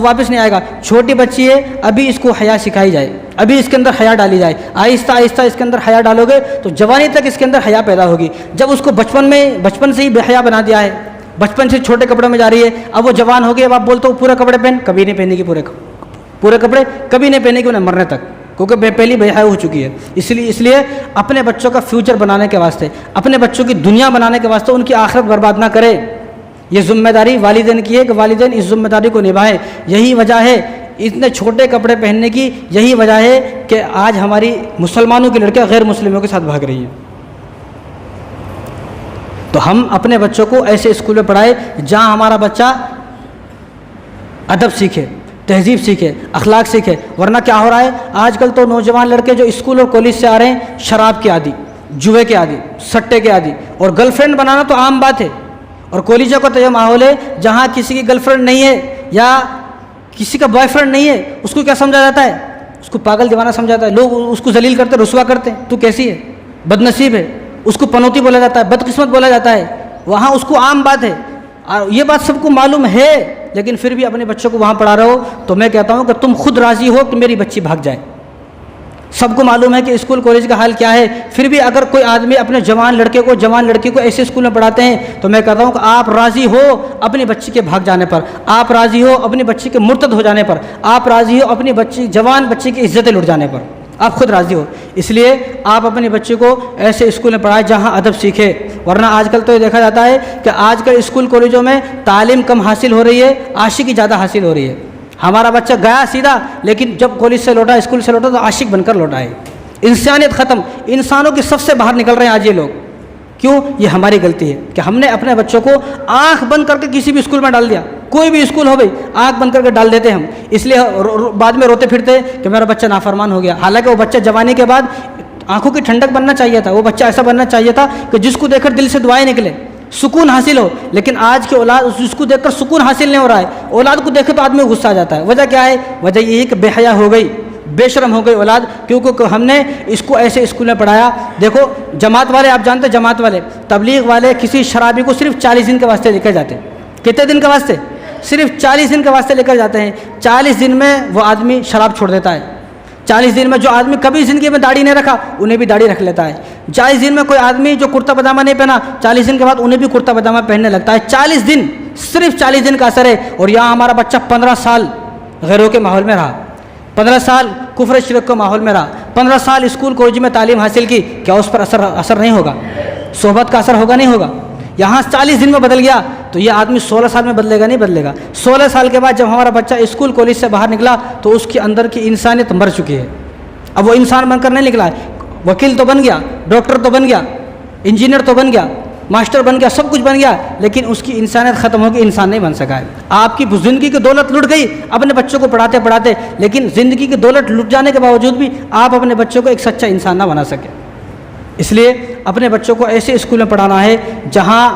Speaker 1: واپس نہیں آئے گا. چھوٹی بچی ہے، ابھی اس کو حیا سکھائی جائے، ابھی اس کے اندر حیا ڈالی جائے، آہستہ آہستہ اس کے اندر حیا ڈالو گے تو جوانی تک اس کے اندر حیا پیدا ہوگی. جب اس کو بچپن سے ہی بے حیا بنا دیا ہے، بچپن سے چھوٹے کپڑے میں جا رہی ہے، اب وہ جوان ہو گئی، اب آپ بولتے ہو پورے کپڑے پہن، کبھی نہیں پہنے گی، پورے کپڑے کبھی نہیں پہنے گی انہیں مرنے تک، کیونکہ پہلی بے حیا ہو چکی ہے. اس لیے اپنے بچوں کا فیوچر بنانے کے واسطے، اپنے بچوں کی دنیا بنانے کے واسطے ان کی آخرت برباد نہ کرے. یہ ذمہ داری والدین کی ہے کہ والدین اس ذمہ داری کو نبھائیں. یہی وجہ ہے اتنے چھوٹے کپڑے پہننے کی، یہی وجہ ہے کہ آج ہماری مسلمانوں کی لڑکیاں غیر مسلموں کے ساتھ بھاگ رہی ہیں. تو ہم اپنے بچوں کو ایسے اسکول میں پڑھائے جہاں ہمارا بچہ ادب سیکھے، تہذیب سیکھے، اخلاق سیکھے. ورنہ کیا ہو رہا ہے آج کل تو نوجوان لڑکے جو اسکول اور کالج سے آ رہے ہیں، شراب کے عادی، جوئے کے عادی، سٹے کے عادی، اور گرل فرینڈ بنانا تو عام بات ہے. اور کالجوں کا تو یہ ماحول ہے جہاں کسی کی گرل فرینڈ نہیں ہے یا کسی کا بوائے فرینڈ نہیں ہے، اس کو کیا سمجھا جاتا ہے؟ اس کو پاگل دیوانہ سمجھا جاتا ہے. لوگ اس کو ذلیل کرتے، رسوا کرتے ہیں، تو کیسی ہے، بد نصیب ہے. اس کو پنوتی بولا جاتا ہے، بدقسمت بولا جاتا ہے. وہاں اس کو عام بات ہے، یہ بات سب کو معلوم ہے، لیکن پھر بھی اپنے بچوں کو وہاں پڑھا رہے ہو. تو میں کہتا ہوں کہ تم خود راضی ہو کہ میری بچی بھاگ جائے. سب کو معلوم ہے کہ اسکول کالج کا حال کیا ہے. پھر بھی اگر کوئی آدمی اپنے جوان لڑکی کو ایسے اسکول میں پڑھاتے ہیں تو میں کہتا ہوں کہ آپ راضی ہو اپنی بچی کے بھاگ جانے پر، آپ راضی ہو اپنی بچی کے مرتد ہو جانے پر، آپ راضی ہو اپنی جوان بچی کی عزتیں لٹ جانے پر، آپ خود راضی ہو. اس لیے آپ اپنی بچی کو ایسے اسکول میں پڑھائیں جہاں ادب سیکھے. ورنہ آج کل تو یہ دیکھا جاتا ہے کہ آج کل اسکول کالجوں میں تعلیم کم حاصل ہو رہی ہے، عاشقی زیادہ حاصل ہو رہی ہے. ہمارا بچہ گیا سیدھا، لیکن جب کالج سے لوٹا، اسکول سے لوٹا تو عاشق بن کر لوٹا ہے. انسانیت ختم، انسانوں کی صف سے باہر نکل رہے ہیں آج یہ لوگ. کیوں؟ یہ ہماری غلطی ہے کہ ہم نے اپنے بچوں کو آنکھ بند کر کے کسی بھی اسکول میں ڈال دیا. کوئی بھی اسکول ہو بھائی، آنکھ بند کر کے ڈال دیتے ہم، اس لیے بعد میں روتے پھرتے کہ میرا بچہ نافرمان ہو گیا. حالانکہ وہ بچہ جوانی کے بعد آنکھوں کی ٹھنڈک بننا چاہیے تھا. وہ بچہ ایسا بننا چاہیے تھا کہ جس کو دیکھ کر دل سے دعائیں نکلے، سکون حاصل ہو. لیکن آج کی اولاد اس کو دیکھ کر سکون حاصل نہیں ہو رہا ہے. اولاد کو دیکھے تو آدمی غصہ آ جاتا ہے. وجہ کیا ہے؟ وجہ یہ ہے کہ بے حیا ہو گئی، بے شرم ہو گئی اولاد، کیونکہ ہم نے اس کو ایسے اسکول میں پڑھایا. دیکھو جماعت والے، آپ جانتے ہیں جماعت والے، تبلیغ والے کسی شرابی کو صرف 40 دن کے واسطے لے کر جاتے ہیں. کتنے دن کے واسطے؟ صرف 40 دن کے واسطے لے کر جاتے ہیں. 40 دن میں وہ آدمی شراب چھوڑ دیتا ہے. 40 دن میں جو آدمی کبھی زندگی میں داڑھی نہیں رکھا انہیں بھی داڑھی رکھ لیتا ہے. 40 دن میں کوئی آدمی جو کرتا پاجامہ نہیں پہنا، 40 دن کے بعد انہیں بھی کرتا پاجامہ پہننے لگتا ہے. 40 دن، صرف 40 دن کا اثر ہے. اور یہاں ہمارا بچہ 15 سال غیروں کے ماحول میں رہا، 15 سال کفر شرک کے ماحول میں رہا، 15 سال اسکول کالج میں تعلیم حاصل کی. کیا اس پر اثر نہیں ہوگا؟ صحبت کا اثر ہوگا نہیں ہوگا؟ یہاں 40 دن میں بدل گیا تو یہ آدمی 16 سال میں بدلے گا نہیں بدلے گا. 16 سال کے بعد جب ہمارا بچہ اسکول کالج سے باہر نکلا تو اس کے اندر کی انسانیت مر چکی ہے. اب وہ انسان بن کر نہیں نکلا ہے. وکیل تو بن گیا، ڈاکٹر تو بن گیا، انجینئر تو بن گیا، ماسٹر بن گیا، سب کچھ بن گیا، لیکن اس کی انسانیت ختم ہو گئی، انسان نہیں بن سکا ہے. آپ کی زندگی کی دولت لٹ گئی اپنے بچوں کو پڑھاتے پڑھاتے، لیکن زندگی کی دولت لٹ جانے کے باوجود بھی آپ اپنے بچوں کو ایک سچا انسان نہ بنا سکے. اس لیے اپنے بچوں کو ایسے اسکول میں پڑھانا ہے جہاں،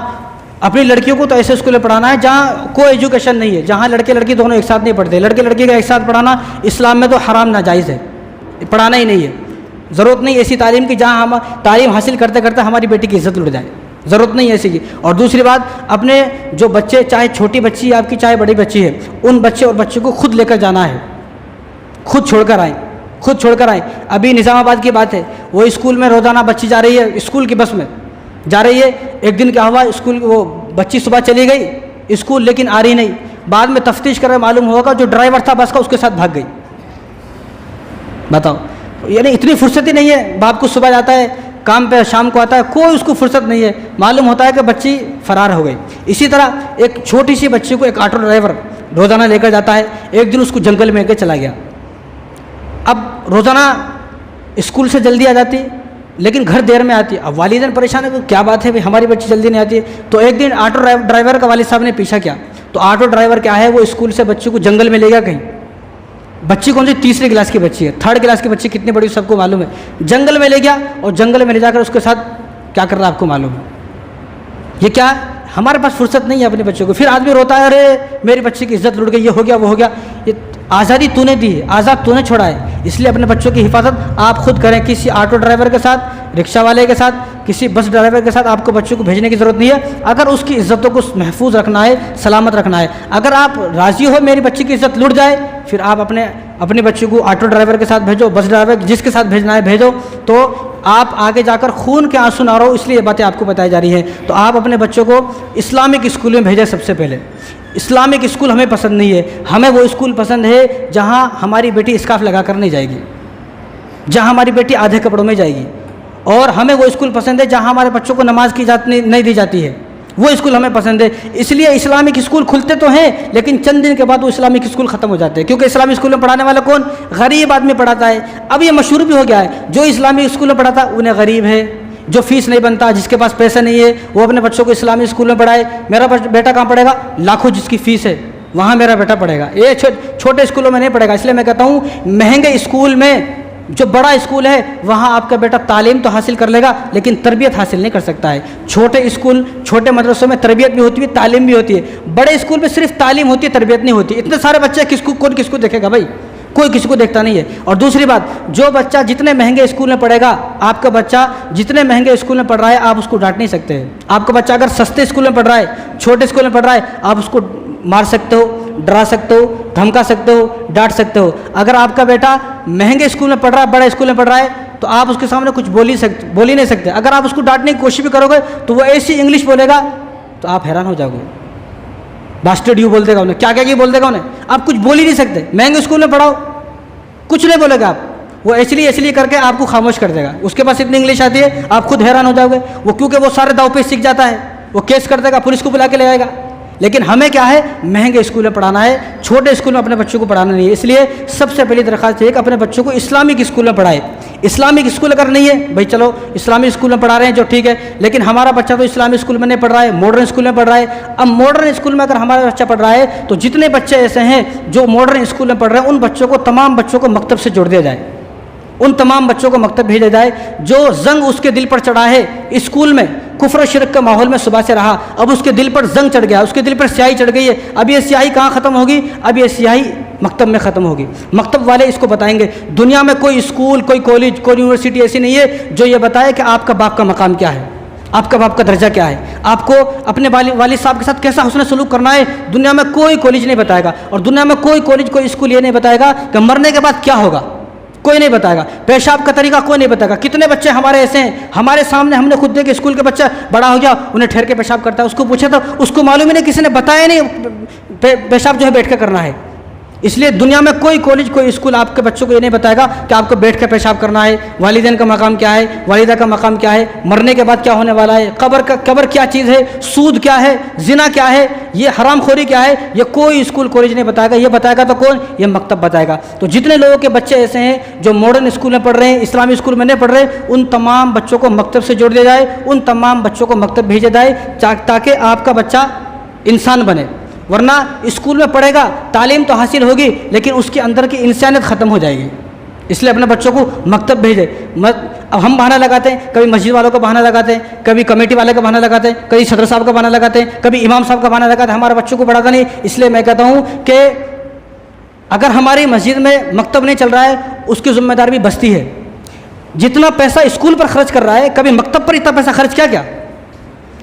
Speaker 1: اپنی لڑکیوں کو تو ایسے اسکول میں پڑھانا ہے جہاں کوئی ایجوکیشن نہیں ہے، جہاں لڑکے لڑکی دونوں ایک ساتھ نہیں پڑھتے. لڑکے لڑکی کا ایک ساتھ پڑھانا اسلام میں تو حرام ناجائز ہے، پڑھانا ہی نہیں ہے. ضرورت نہیں ایسی تعلیم کی جہاں ہم تعلیم حاصل کرتے کرتے ہماری بیٹی کی عزت لٹ جائے. ضرورت نہیں ہے ایسی کی. اور دوسری بات، اپنے جو بچے، چاہے چھوٹی بچی ہے آپ کی چاہے بڑی بچی ہے، ان بچے اور بچے کو خود لے کر جانا ہے، خود چھوڑ کر آئیں، خود چھوڑ کر آئیں. ابھی نظام آباد کی بات ہے، وہ اسکول میں روزانہ بچی جا رہی ہے، اسکول کی بس میں جا رہی ہے. ایک دن کیا ہوا، اسکول وہ بچی صبح چلی گئی اسکول لیکن آ رہی نہیں. بعد میں تفتیش کر معلوم ہوگا جو ڈرائیور تھا بس کا اس کے ساتھ بھاگ گئی. بتاؤ، یعنی اتنی فرصت ہی نہیں ہے. باپ کو صبح جاتا ہے کام پہ، شام کو آتا ہے، کوئی اس کو فرصت نہیں ہے. معلوم ہوتا ہے کہ بچی فرار ہو گئی. اسی طرح ایک چھوٹی سی بچی کو ایک آٹو ڈرائیور روزانہ لے کر جاتا ہے. ایک دن اس کو جنگل میں لے کے چلا گیا. اب روزانہ اسکول سے جلدی آ جاتی لیکن گھر دیر میں آتی. اب والدین پریشان ہے کہ کیا بات ہے ہماری بچی جلدی نہیں آتی ہے. تو ایک دن آٹو ڈرائیور کا والد صاحب نے پیچھا کیا تو آٹو ڈرائیور کیا ہے وہ اسکول سے بچی کو جنگل میں لے گیا کہیں. بچی کون سی؟ تیسری کلاس کی بچی ہے. تھرڈ کلاس کی بچی کتنی بڑی سب کو معلوم ہے. جنگل میں لے گیا اور جنگل میں لے جا کر اس کے ساتھ کیا کر رہا ہے آپ کو معلوم ہے. یہ کیا، ہمارے پاس فرصت نہیں ہے اپنے بچے کو. پھر آدمی روتا ہے، ارے میری بچی کی عزت لٹ گئی، یہ ہو گیا وہ ہو گیا. یہ آزادی تو نے دی ہے، آزاد تو نے چھوڑا ہے. اس لیے اپنے بچوں کی حفاظت آپ خود کریں. کسی آٹو ڈرائیور کے ساتھ، رکشہ والے کے ساتھ، کسی بس ڈرائیور کے ساتھ آپ کو بچوں کو بھیجنے کی ضرورت نہیں ہے. اگر اس کی عزتوں کو محفوظ رکھنا ہے، سلامت رکھنا ہے، اگر آپ راضی ہو میری بچی کی عزت لٹ جائے، پھر آپ اپنے بچوں کو آٹو ڈرائیور کے ساتھ بھیجو، بس ڈرائیور جس کے ساتھ بھیجنا ہے بھیجو. تو آپ آگے جا کر خون کے آنسو نہ رہو، اس لیے یہ باتیں آپ کو بتائی جا رہی ہیں. تو آپ اپنے بچوں کو اسلامک اسکول میں بھیجیں. سب سے پہلے اسلامک اسکول ہمیں پسند نہیں ہے. ہمیں وہ اسکول پسند ہے جہاں ہماری بیٹی اسکارف لگا کر نہیں جائے گی، جہاں ہماری بیٹی آدھے کپڑوں میں جائے گی. اور ہمیں وہ اسکول پسند ہے جہاں ہمارے بچوں کو نماز کی اجازت نہیں دی جاتی ہے. وہ اسکول ہمیں پسند ہے. اس لیے اسلامک اسکول کھلتے تو ہیں لیکن چند دن کے بعد وہ اسلامک اسکول ختم ہو جاتے ہیں، کیونکہ اسلامک اسکول میں پڑھانے والا کون؟ غریب آدمی پڑھاتا ہے. اب یہ مشہور بھی ہو گیا ہے، جو اسلامک اسکول میں پڑھاتا انہیں غریب ہے، جو فیس نہیں بنتا، جس کے پاس پیسہ نہیں ہے، وہ اپنے بچوں کو اسلامک اسکول میں پڑھائے. میرا بیٹا کہاں پڑھے گا؟ لاکھوں جس کی فیس ہے وہاں میرا بیٹا پڑھے گا. یہ چھوٹے اسکولوں میں نہیں پڑھے گا. اس لیے میں کہتا ہوں مہنگے اسکول میں، جو بڑا اسکول ہے وہاں آپ کا بیٹا تعلیم تو حاصل کر لے گا لیکن تربیت حاصل نہیں کر سکتا ہے. چھوٹے اسکول، چھوٹے مدرسوں میں تربیت بھی ہوتی ہے، تعلیم بھی ہوتی ہے. بڑے اسکول میں صرف تعلیم ہوتی ہے، تربیت نہیں ہوتی. اتنے سارے بچے کون کس کو دیکھے گا بھائی؟ کوئی کسی کو دیکھتا نہیں ہے. اور دوسری بات، جو بچہ جتنے مہنگے اسکول میں پڑھے گا، آپ کا بچہ جتنے مہنگے اسکول میں پڑھ رہا ہے آپ اس کو ڈانٹ نہیں سکتے. آپ کا بچہ اگر سستے اسکول میں پڑھ رہا ہے، چھوٹے اسکول میں پڑھ رہا ہے، آپ اس کو مار سکتے ہو، ڈرا سکتے ہو، دھمکا سکتے ہو، ڈانٹ سکتے ہو. اگر آپ کا بیٹا مہنگے اسکول میں پڑھ رہا ہے، بڑے اسکول میں پڑھ رہا ہے، تو آپ اس کے سامنے کچھ بول ہی نہیں سکتے. اگر آپ اس کو ڈانٹنے کی کوشش بھی کرو گے تو وہ ایسی انگلش بولے گا تو آپ حیران ہو جاؤ گے. باسٹرڈ یو بول دے گا انہیں، کیا بول دے گا انہیں. آپ کچھ بول ہی نہیں سکتے. مہنگے اسکول میں پڑھاؤ، کچھ نہیں بولے گا آپ. وہ اس لیے کر کے آپ کو خاموش کر دے گا. اس کے پاس اتنی انگلش آتی ہے آپ خود حیران ہو جاؤ گے. وہ کیونکہ وہ سارے داؤ پہ سیکھ جاتا ہے، وہ کیس کر دے گا، پولیس کو بلا کے لے آئے گا. لیکن ہمیں کیا ہے، مہنگے اسکول میں پڑھانا ہے، چھوٹے اسکول میں اپنے بچوں کو پڑھانا نہیں ہے. اس لیے سب سے پہلی درخواست ہے کہ اپنے بچوں کو اسلامک اسکول میں پڑھائے. اسلامک اسکول اگر نہیں ہے بھائی، چلو اسلامک اسکول میں پڑھا رہے ہیں جو ٹھیک ہے، لیکن ہمارا بچہ تو اسلامک اسکول میں نہیں پڑھ رہا ہے، ماڈرن اسکول میں پڑھ رہا ہے. اب ماڈرن اسکول میں اگر ہمارا بچہ پڑھ رہا ہے تو جتنے بچے ایسے ہیں جو ماڈرن اسکول میں پڑھ رہے ہیں، ان بچوں کو، تمام بچوں کو مکتب سے جوڑ دیا جائے. ان تمام بچوں کو مکتب بھیجا جائے. جو زنگ اس کے دل پر چڑھا ہے اسکول میں، کفر و شرک کا ماحول میں صبح سے رہا، اب اس کے دل پر زنگ چڑھ گیا، اس کے دل پر سیاہی چڑھ گئی ہے. اب یہ سیاہی کہاں ختم ہوگی؟ اب یہ سیاہی مکتب میں ختم ہوگی. مکتب والے اس کو بتائیں گے. دنیا میں کوئی اسکول، کوئی کالج، کوئی یونیورسٹی ایسی نہیں ہے جو یہ بتائے کہ آپ کا باپ کا مقام کیا ہے، آپ کا باپ کا درجہ کیا ہے، آپ کو اپنے والد صاحب کے ساتھ کیسا حسن سلوک کرنا ہے. دنیا میں کوئی کالج نہیں بتائے گا، اور دنیا میں کوئی کالج، کوئی اسکول یہ نہیں بتائے گا کہ مرنے کے بعد کیا ہوگا. کوئی نہیں بتائے گا. پیشاب کا طریقہ کوئی نہیں بتائے گا. کتنے بچے ہمارے ایسے ہیں ہمارے سامنے، ہم نے خود دیکھے، اسکول کے بچہ بڑا ہو گیا انہیں ٹھہر کے پیشاب کرتا ہے. اس کو پوچھا تو اس کو معلوم ہی نہیں، کسی نے بتایا نہیں پیشاب جو ہے بیٹھ کے کرنا ہے. اس لیے دنیا میں کوئی کالج، کوئی اسکول آپ کے بچوں کو یہ نہیں بتائے گا کہ آپ کو بیٹھ کے پیشاب کرنا ہے. والدین کا مقام کیا ہے، والدہ کا مقام کیا ہے، مرنے کے بعد کیا ہونے والا ہے، قبر کیا چیز ہے، سود کیا ہے، زنا کیا ہے، یہ حرام خوری کیا ہے، یہ کوئی اسکول کالج نہیں بتائے گا. یہ بتائے گا تو کون؟ یہ مکتب بتائے گا. تو جتنے لوگوں کے بچے ایسے ہیں جو ماڈرن اسکول میں پڑھ رہے ہیں، اسلامی اسکول میں نہیں پڑھ رہے، ان تمام بچوں کو مکتب سے جوڑ دیا جائے. ان تمام بچوں کو مکتب بھیجا جائے تاکہ آپ کا بچہ انسان بنے. ورنہ اسکول میں پڑھے گا، تعلیم تو حاصل ہوگی لیکن اس کے اندر کی انسانیت ختم ہو جائے گی. اس لیے اپنے بچوں کو مکتب بھیجے. اب ہم بہانہ لگاتے ہیں، کبھی مسجد والوں کا بہانہ لگاتے ہیں، کبھی کمیٹی والے کا بہانہ لگاتے ہیں، کبھی صدر صاحب کا بہانہ لگاتے ہیں، کبھی امام صاحب کا بہانہ لگاتے ہیں. ہمارے بچوں کو پڑھاتا نہیں. اس لیے میں کہتا ہوں کہ اگر ہماری مسجد میں مکتب نہیں چل رہا ہے اس کی ذمہ داری بھی بستی ہے. جتنا پیسہ اسکول پر خرچ کر رہا ہے، کبھی مکتب پر اتنا پیسہ خرچ کیا؟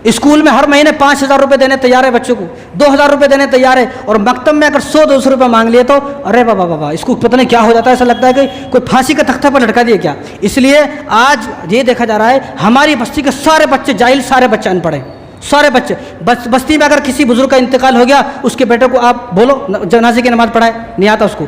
Speaker 1: اسکول میں ہر مہینے 5,000 روپے دینے تیار ہے بچوں کو, 2,000 روپے دینے تیار ہے, اور مکتب میں اگر 100-200 روپے مانگ لیے تو ارے بابا بابا اس کو پتہ نہیں کیا ہو جاتا ہے, ایسا لگتا ہے کہ کوئی پھانسی کا تختہ پر لٹکا دیا کیا. اس لیے آج یہ دیکھا جا رہا ہے ہماری بستی کے سارے بچے جاہل, سارے بچے ان پڑھ ہیں, سارے بچے. بستی میں اگر کسی بزرگ کا انتقال ہو گیا, اس کے بیٹے کو آپ بولو جنازے کی نماز پڑھائے, نہیں آتا اس کو.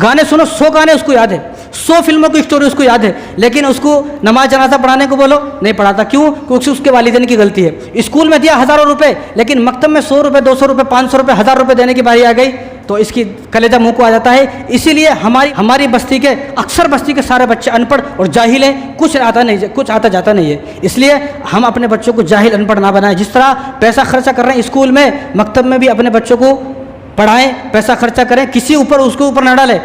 Speaker 1: گانے سنو, 100 گانے اس کو یاد ہے, 100 فلموں کی اسٹوری اس کو یاد ہے, لیکن اس کو نماز جنازہ پڑھانے کو بولو نہیں پڑھاتا. کیوں؟ کیونکہ اس کے والدین کی غلطی ہے. اسکول میں دیا ہزاروں روپے, لیکن مکتب میں 100 روپے 200 روپے 500 روپے 1000 روپے دینے کی باری آ گئی تو اس کی کلیجہ منہ کو آ جاتا ہے. اسی لیے ہماری بستی کے اکثر بستی کے سارے بچے ان پڑھ اور جاہل ہیں, کچھ آتا جاتا نہیں ہے. اس لیے ہم اپنے بچوں کو جاہل ان پڑھ نہ بنائیں. جس طرح پیسہ خرچہ کر رہے ہیں اسکول میں, مکتب میں بھی اپنے بچوں کو پڑھائیں, پیسہ خرچہ کریں, کسی اوپر اس کے اوپر نہ ڈالیں.